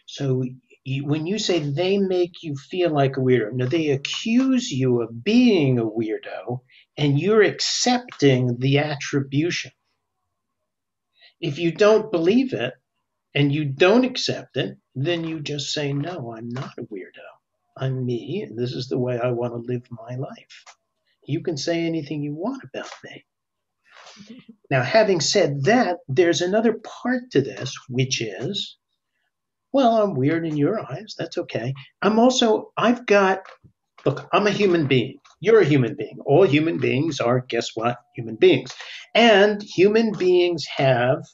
So when you say they make you feel like a weirdo, no, they accuse you of being a weirdo, and you're accepting the attribution. If you don't believe it and you don't accept it, then you just say, no, I'm not a weirdo. I'm me, and this is the way I want to live my life. You can say anything you want about me. Now, having said that, there's another part to this, which is, well, I'm weird in your eyes. That's okay. Look, I'm a human being. You're a human being. All human beings are, guess what? Human beings. And human beings have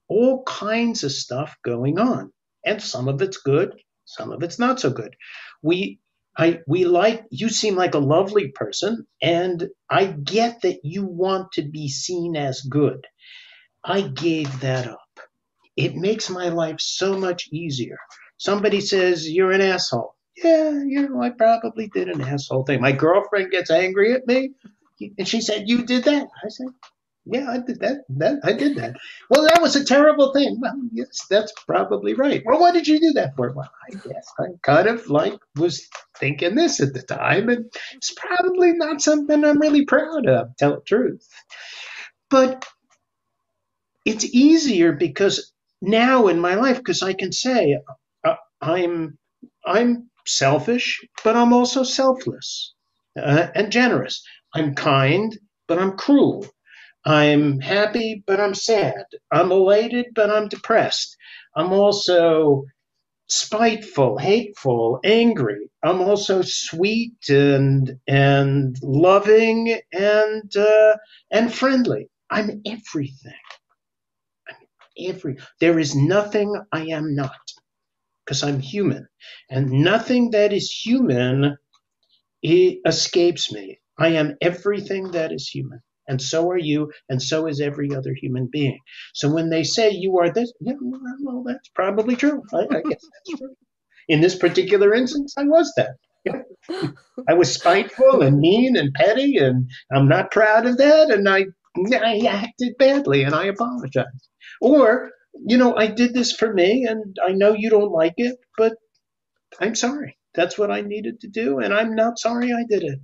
all kinds of stuff going on. And some of it's good, some of it's not so good. You seem like a lovely person, and I get that you want to be seen as good. I gave that up. It makes my life so much easier. Somebody says, you're an asshole. Yeah, I probably did an asshole thing. My girlfriend gets angry at me, and she said, you did that. I said, yeah, I did that. I did that. Well, that was a terrible thing. Well, yes, that's probably right. Well, what did you do that for? Well, I guess I kind of was thinking this at the time, and it's probably not something I'm really proud of, to tell the truth. But it's easier because now in my life, because I can say I'm selfish, but I'm also selfless and generous. I'm kind, but I'm cruel. I'm happy, but I'm sad. I'm elated, but I'm depressed. I'm also spiteful, hateful, angry. I'm also sweet and loving and friendly. I'm everything. There is nothing I am not, because I'm human, and nothing that is human escapes me. I am everything that is human. And so are you, and so is every other human being. So when they say you are this, yeah, well, that's probably true. I guess that's true. In this particular instance, I was that. Yeah. I was spiteful and mean and petty, and I'm not proud of that, and I acted badly, and I apologize. Or, I did this for me, and I know you don't like it, but I'm sorry. That's what I needed to do, and I'm not sorry I did it.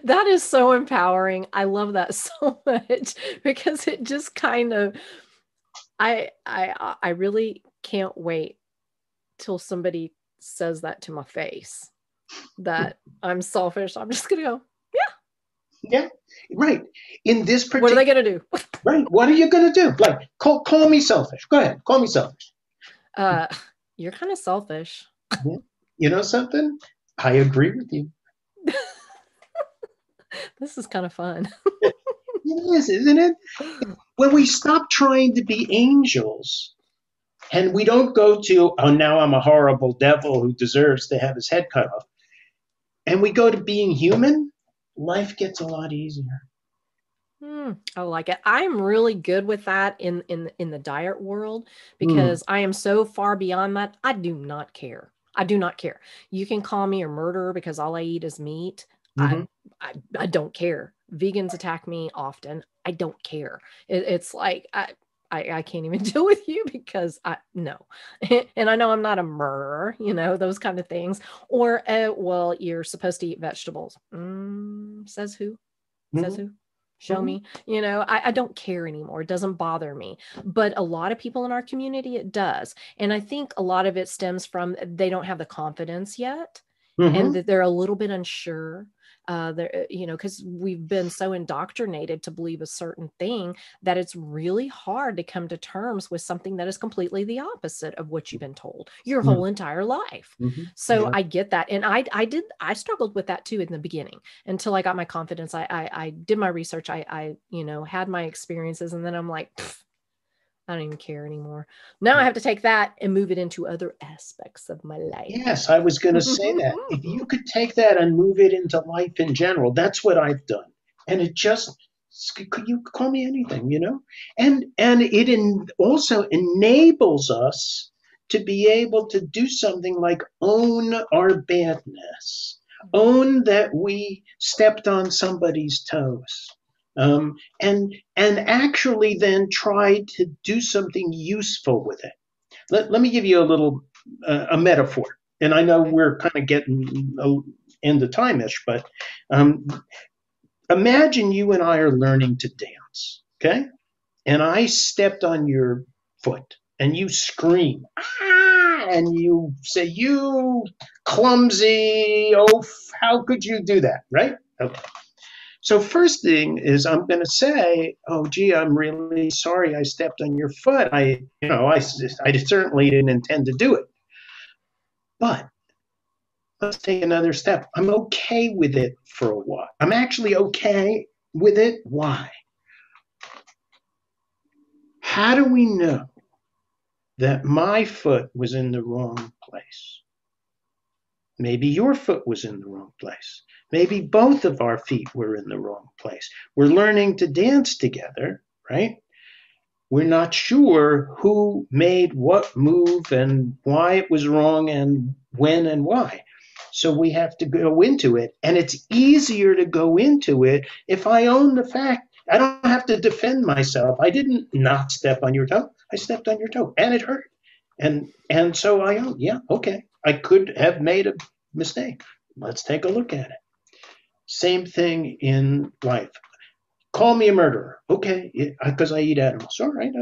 That is so empowering. I love that so much because it just kind of, I really can't wait till somebody says that to my face, that I'm selfish. I'm just going to go, Yeah, right. In this what are particular, they going to do? right. What are you going to do? Like, call me selfish. Go ahead. Call me selfish. You're kind of selfish. Yeah. You know something? I agree with you. This is kind of fun. It is, isn't it? When we stop trying to be angels and we don't go to, oh, now I'm a horrible devil who deserves to have his head cut off, and we go to being human, life gets a lot easier. I like it. I'm really good with that in the diet world because I am so far beyond that. I do not care. I do not care. You can call me a murderer because all I eat is meat. Mm-hmm. I don't care. Vegans attack me often. I don't care. It's like I can't even deal with you because no. And I know I'm not a murderer, those kind of things. Or well, you're supposed to eat vegetables. Says who? Says who? Show me. I don't care anymore. It doesn't bother me. But a lot of people in our community, it does. And I think a lot of it stems from they don't have the confidence yet, and that they're a little bit unsure. Because we've been so indoctrinated to believe a certain thing that it's really hard to come to terms with something that is completely the opposite of what you've been told your whole entire life. So I get that. And I struggled with that too in the beginning until I got my confidence. I did my research. I had my experiences, and then I'm like, I don't even care anymore. Now I have to take that and move it into other aspects of my life. Yes, I was going to say that. If you could take that and move it into life in general, that's what I've done. And it just, you call me anything, And it also enables us to be able to do something like own our badness, own that we stepped on somebody's toes. And actually then try to do something useful with it. Let me give you a metaphor. And I know we're kind of getting into time-ish, but imagine you and I are learning to dance, okay? And I stepped on your foot, and you scream, ah, and you say, you clumsy oaf, how could you do that, right? Okay. So first thing is I'm going to say, oh, gee, I'm really sorry I stepped on your foot. I certainly didn't intend to do it. But let's take another step. I'm okay with it for a while. I'm actually okay with it. Why? How do we know that my foot was in the wrong place? Maybe your foot was in the wrong place. Maybe both of our feet were in the wrong place. We're learning to dance together, right? We're not sure who made what move and why it was wrong and when and why. So we have to go into it. And it's easier to go into it if I own the fact. I don't have to defend myself. I didn't not step on your toe. I stepped on your toe and it hurt. And so I own, yeah, okay. I could have made a mistake. Let's take a look at it. Same thing in life. Call me a murderer. Okay, because I eat animals. All right.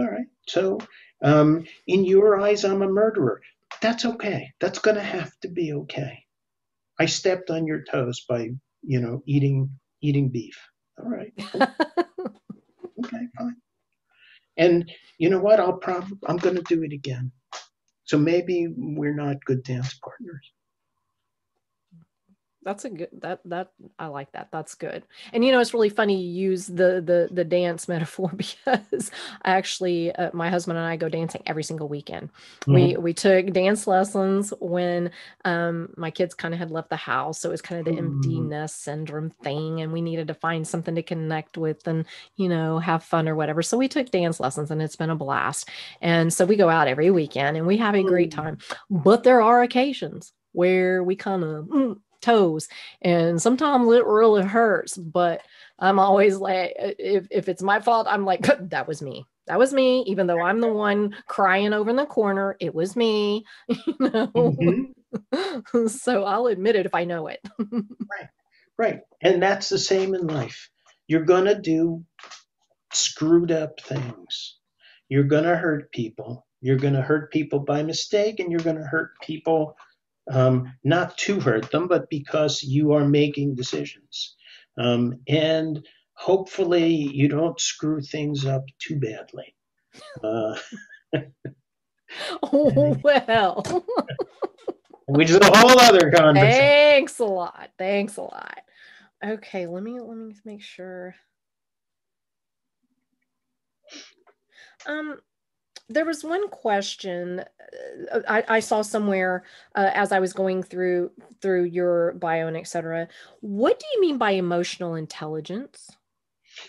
So in your eyes, I'm a murderer. That's okay. That's going to have to be okay. I stepped on your toes by, eating beef. All right. Okay, fine. And you know what? I'm going to do it again. So maybe we're not good dance partners. That's a good that I like that. That's good. And you know, it's really funny you use the dance metaphor because I actually my husband and I go dancing every single weekend. Mhm. We took dance lessons when my kids kind of had left the house, so it was kind of the empty Mm. nest syndrome thing, and we needed to find something to connect with and you know have fun or whatever. So we took dance lessons, and it's been a blast. And so we go out every weekend, and we have a great time. But there are occasions where we kind of toes, and sometimes it really hurts, but I'm always like, if it's my fault, I'm like, that was me, even though I'm the one crying over in the corner, it was me. You know. Mhm. So I'll admit it if I know it. Right, right. And that's the same in life. You're going to do screwed up things. You're going to hurt people. You're going to hurt people by mistake, and you're going to hurt people not to hurt them, but because you are making decisions. And hopefully, you don't screw things up too badly. Uh, Oh, well. which is a whole other conversation. Thanks a lot. Thanks a lot. Okay, let me make sure. Um, there was one question I saw somewhere as I was going through your bio and etc. What do you mean by emotional intelligence?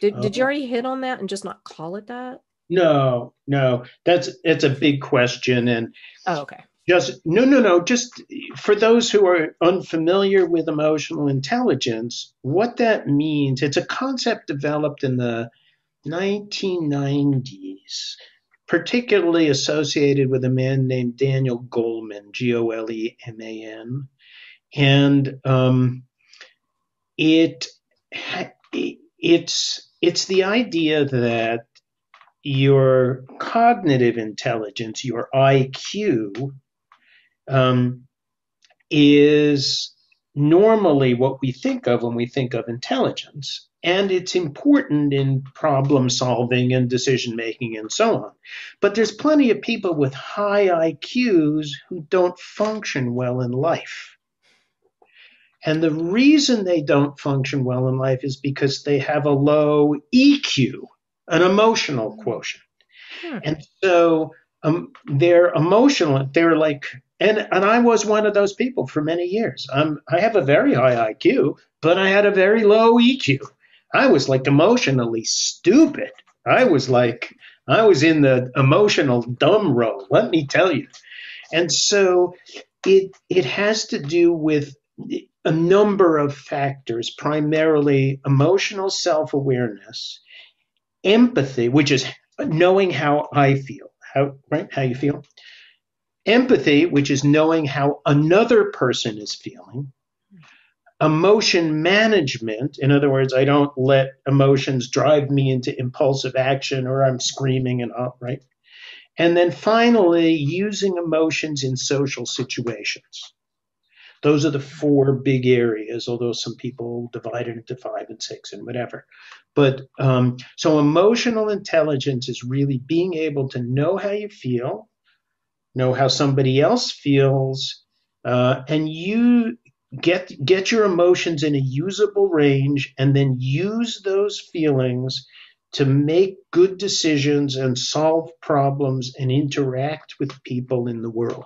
Did you Oh, already hit on that and just not call it that? no, no, it's a big question, and Oh, okay. just no. Just for those who are unfamiliar with emotional intelligence, what that means, it's a concept developed in the 1990s, particularly associated with a man named Daniel Goleman, Goleman, and it it's the idea that your cognitive intelligence, your IQ, um, is normally what we think of when we think of intelligence. And it's important in problem solving and decision making and so on. But there's plenty of people with high IQs who don't function well in life. And the reason they don't function well in life is because they have a low EQ, an emotional quotient. Hmm. And so they're emotional. They're like, and I was one of those people for many years. I have a very high IQ, but I had a very low EQ. I was like emotionally stupid. I was in the emotional dumb row, let me tell you. And so it has to do with a number of factors, primarily emotional self-awareness, empathy, which is knowing how I feel, how you feel. Empathy, which is knowing how another person is feeling. Emotion management, in other words, I don't let emotions drive me into impulsive action or I'm screaming and all, right? And then finally, using emotions in social situations. Those are the four big areas, although some people divide it into five and six and whatever. But so emotional intelligence is really being able to know how you feel, know how somebody else feels, and you get your emotions in a usable range, and then use those feelings to make good decisions and solve problems and interact with people in the world.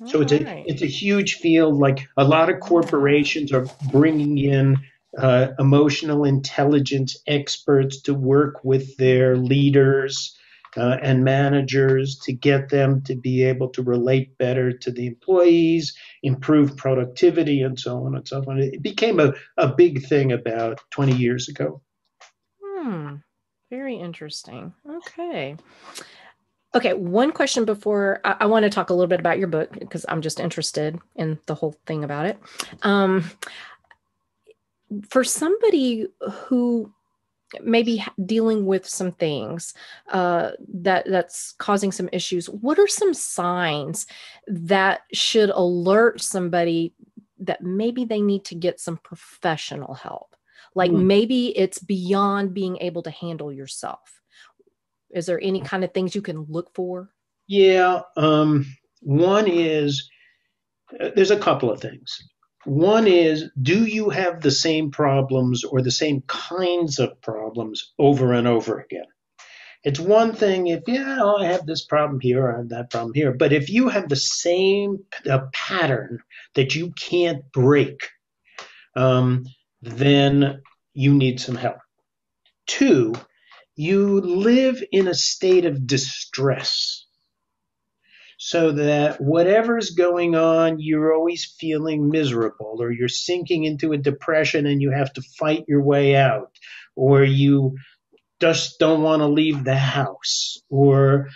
So All right. it's a huge field. Like a lot of Yeah. corporations are bringing in emotional intelligence experts to work with their leaders and managers to get them to be able to relate better to the employees, improve productivity, and so on and so on. It became a big thing about 20 years ago. Hmm. Very interesting. Okay. Okay, one question before I want to talk a little bit about your book because I'm just interested in the whole thing about it. Um, for somebody who may be dealing with some things that's causing some issues, what are some signs that should alert somebody that maybe they need to get some professional help? Like Hmm. maybe it's beyond being able to handle yourself. Is there any kind of things you can look for? Yeah. One is There's a couple of things. One is, do you have the same problems or the same kinds of problems over and over again? It's one thing if, yeah, oh, I have this problem here, or I have that problem here. But if you have the same pattern that you can't break, then you need some help. Two, you live in a state of distress, so that whatever's going on, you're always feeling miserable, or you're sinking into a depression and you have to fight your way out, or you just don't want to leave the house, or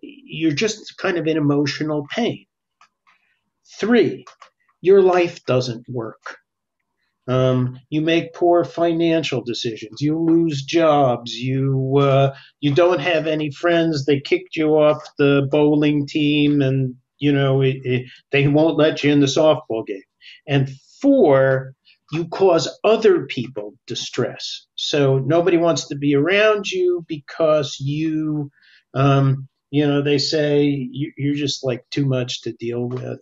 you're just kind of in emotional pain. Three, your life doesn't work. You make poor financial decisions. You lose jobs. You don't have any friends. They kicked you off the bowling team, and they won't let you in the softball game. And four, you cause other people distress. So nobody wants to be around you because they say you're just like too much to deal with.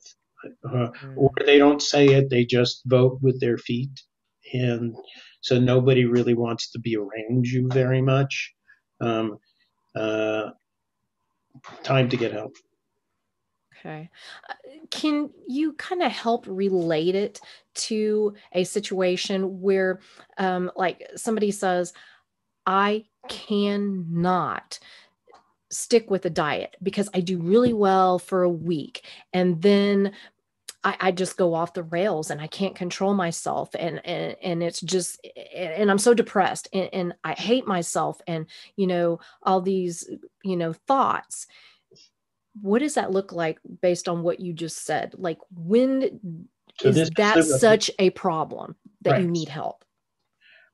Or they don't say it, they just vote with their feet. And so nobody really wants to be around you very much. Time to get help. Okay. Can you kind of help relate it to a situation where, like somebody says, I cannot stick with a diet because I do really well for a week, and then I just go off the rails and I can't control myself, and it's just, and I'm so depressed, and I hate myself, and all these thoughts. What does that look like based on what you just said? Like, when is that such a problem that you need help?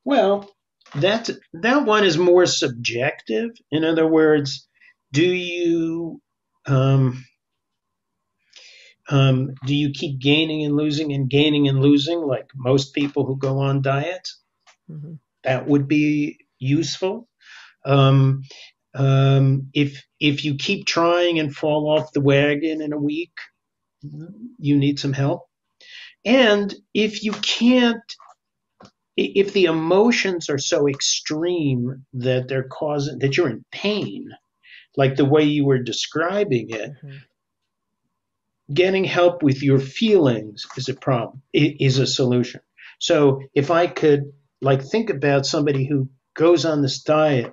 Well, that one is more subjective. In other words, do you keep gaining and losing like most people who go on diets? Mm-hmm. That would be useful. If you keep trying and fall off the wagon in a week, you need some help. And if the emotions are so extreme that that you're in pain, like the way you were describing it, mm-hmm. Getting help with your feelings is a problem, is a solution. So if I could think about somebody who goes on this diet,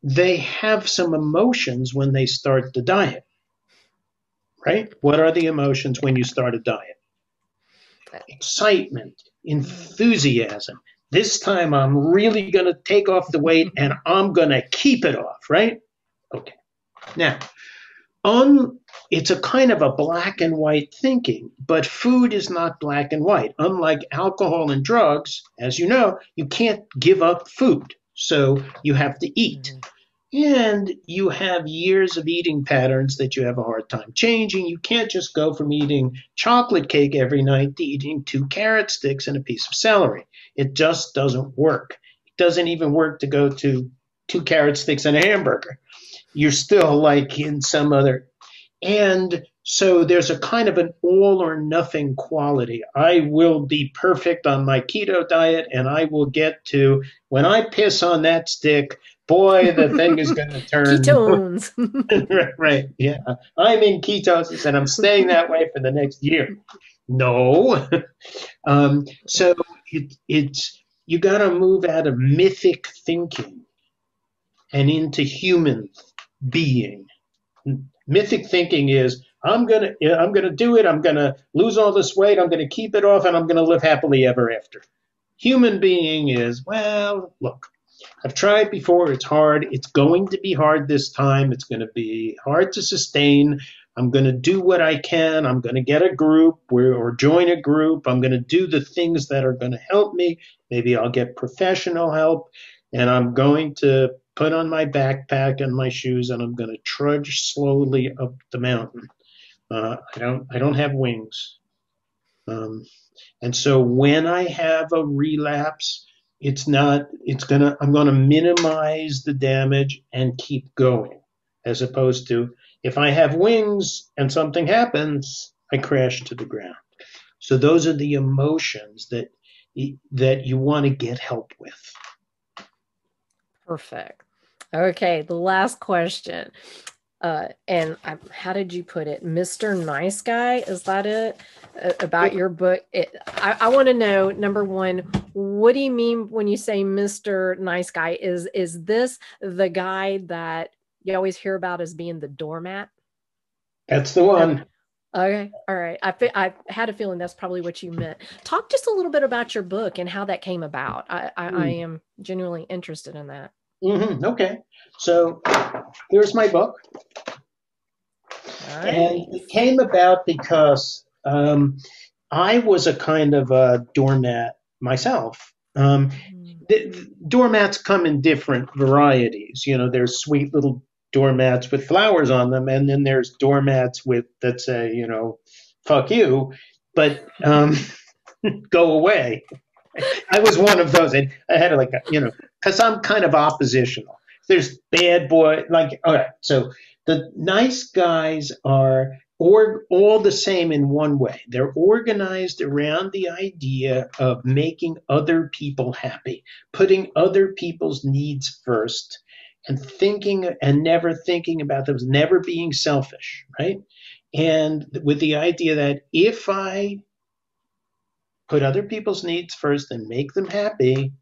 they have some emotions when they start the diet, right? What are the emotions when you start a diet? Excitement, enthusiasm. This time I'm really going to take off the weight and I'm going to keep it off, right? Okay. Now, it's a kind of a black and white thinking, but food is not black and white. Unlike alcohol and drugs, as you know, you can't give up food. So you have to eat. Mm-hmm. And you have years of eating patterns that you have a hard time changing. You can't just go from eating chocolate cake every night to eating 2 carrot sticks and a piece of celery. It just doesn't work. It doesn't even work to go to 2 carrot sticks and a hamburger. You're still in some other. And so there's a kind of an all or nothing quality. I will be perfect on my keto diet, and I will get to, when I piss on that stick, boy, the thing is going to turn. Ketones. Right. Yeah. I'm in ketosis and I'm staying that way for the next year. No. So you got to move out of mythic thinking and into human being. Mythic thinking is, I'm gonna do it. I'm gonna lose all this weight. I'm gonna keep it off, and I'm gonna live happily ever after. Human being is, well, look, I've tried before. It's hard. It's going to be hard this time. It's going to be hard to sustain. I'm going to do what I can. I'm going to get a group or join a group. I'm going to do the things that are going to help me. Maybe I'll get professional help, and I'm going to put on my backpack and my shoes, and I'm going to trudge slowly up the mountain. I don't have wings. And so when I have a relapse, I'm going to minimize the damage and keep going, as opposed to, If I have wings and something happens, I crash to the ground. So those are the emotions that you want to get help with. Perfect. Okay, the last question. How did you put it? Mr. Nice Guy, is that it? About your book? I want to know, number one, what do you mean when you say Mr. Nice Guy? Is this the guy that you always hear about as being the doormat? That's the one. Okay, all right. I had a feeling that's probably what you meant. Talk just a little bit about your book and how that came about. I am genuinely interested in that. Okay, so here's my book. Nice. And it came about because I was a kind of a doormat myself. Doormats come in different varieties. You know, there's sweet little doormats with flowers on them, and then there's doormats with that say, you know, fuck you, but go away. I was one of those. I had to, like, you know, because I'm kind of oppositional. There's bad boy, like, all right, so the nice guys are all the same in one way. They're organized around the idea of making other people happy, putting other people's needs first, and thinking and never thinking about them, never being selfish, right? And with the idea that if I put other people's needs first and make them happy,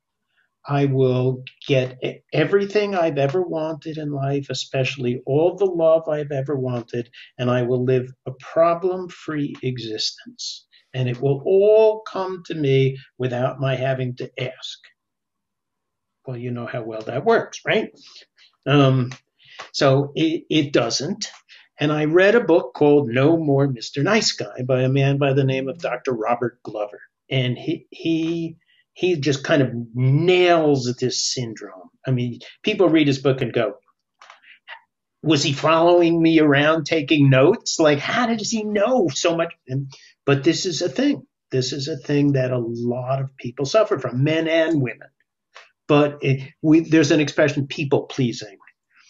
I will get everything I've ever wanted in life, especially all the love I've ever wanted, and I will live a problem-free existence. And it will all come to me without my having to ask. Well, you know how well that works, right? So it doesn't. And I read a book called No More Mr. Nice Guy by a man by the name of Dr. Robert Glover. And he just kind of nails this syndrome. I mean, people read his book and go, was he following me around taking notes? Like, how does he know so much? But this is a thing. This is a thing that a lot of people suffer from, men and women. But there's an expression, people pleasing.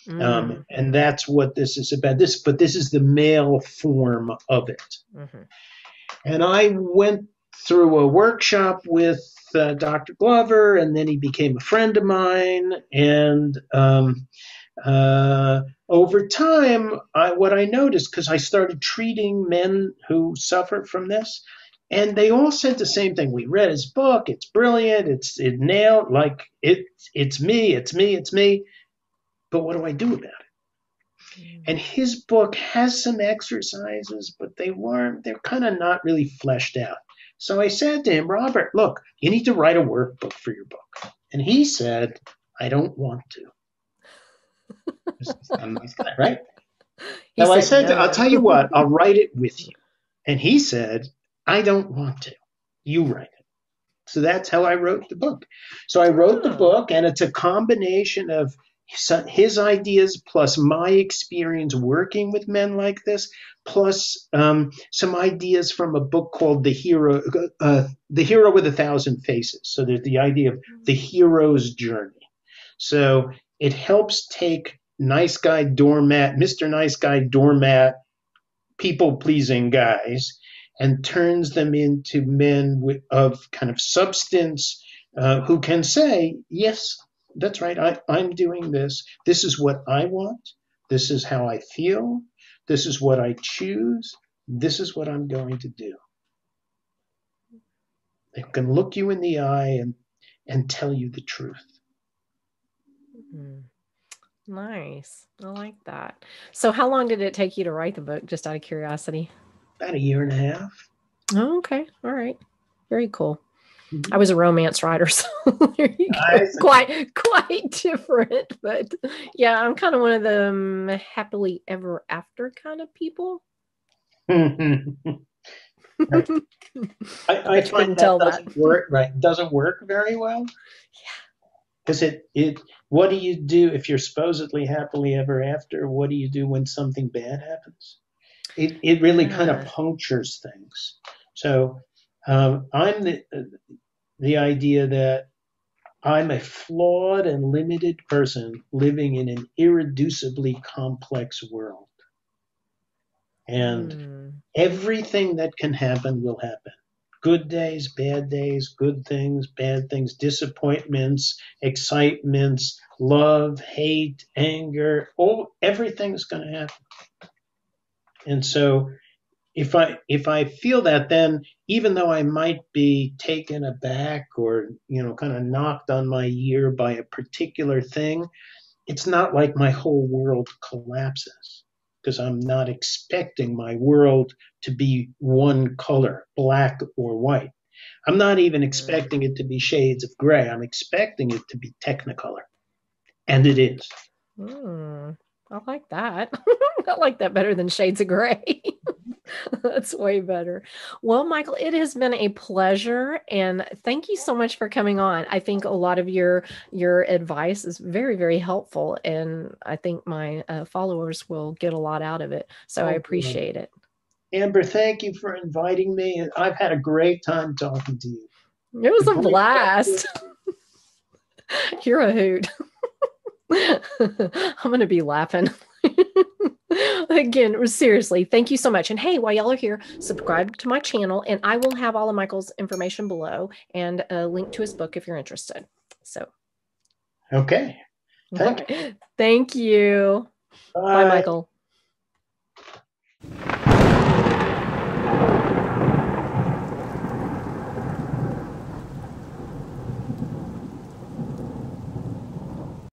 And that's what this is about. But this is the male form of it. Mm-hmm. And I went through a workshop with Dr. Glover, and then he became a friend of mine. And over time, what I noticed, because I started treating men who suffer from this, and they all said the same thing. We read his book. It's brilliant. It nailed, like, it's me. But what do I do about it? And his book has some exercises, but they're kind of not really fleshed out. So I said to him, Robert, look, you need to write a workbook for your book. And he said, I don't want to. I'm a nice guy, right? Now I said, no. I'll tell you what, I'll write it with you. And he said, I don't want to. You write it. So that's how I wrote the book. So I wrote the book, and it's a combination of his ideas plus my experience working with men like this, plus some ideas from a book called The Hero with 1,000 Faces. So there's the idea of the hero's journey. So it helps take nice guy doormat, Mr. Nice Guy doormat, people-pleasing guys, and turns them into men of kind of substance who can say, yes, that's right, I'm doing this. This is what I want. This is how I feel. This is what I choose. This is what I'm going to do. They can look you in the eye and tell you the truth. Nice. I like that. So how long did it take you to write the book, just out of curiosity? About 1.5 years. Oh, okay. All right. Very cool. I was a romance writer, so there you go. Quite different, but yeah, I'm kind of one of them happily ever after kind of people. I find that doesn't work. Right, doesn't work very well. Yeah, because what do you do if you're supposedly happily ever after? What do you do when something bad happens? It really kind of punctures things. So I'm the idea that I'm a flawed and limited person living in an irreducibly complex world. And everything that can happen will happen. Good days, good things, bad things, disappointments, excitements, love, hate, anger, everything's going to happen. And so if I feel that, then even though I might be taken aback or, kind of knocked on my ear by a particular thing, it's not like my whole world collapses, because I'm not expecting my world to be one color, black or white. I'm not even expecting it to be shades of gray. I'm expecting it to be technicolor. And it is. I like that. I like that better than shades of gray. That's way better. Well, Michael, it has been a pleasure, and thank you so much for coming on. I think a lot of your advice is very, very helpful, and I think my followers will get a lot out of it. So I appreciate it. Amber, thank you for inviting me. I've had a great time talking to you. It was a blast. You're a hoot. I'm going to be laughing. Again, seriously, thank you so much. And hey, while y'all are here, subscribe to my channel, and I will have all of Michael's information below and a link to his book if you're interested. So, okay. Thank you. Thank you. Bye, Michael.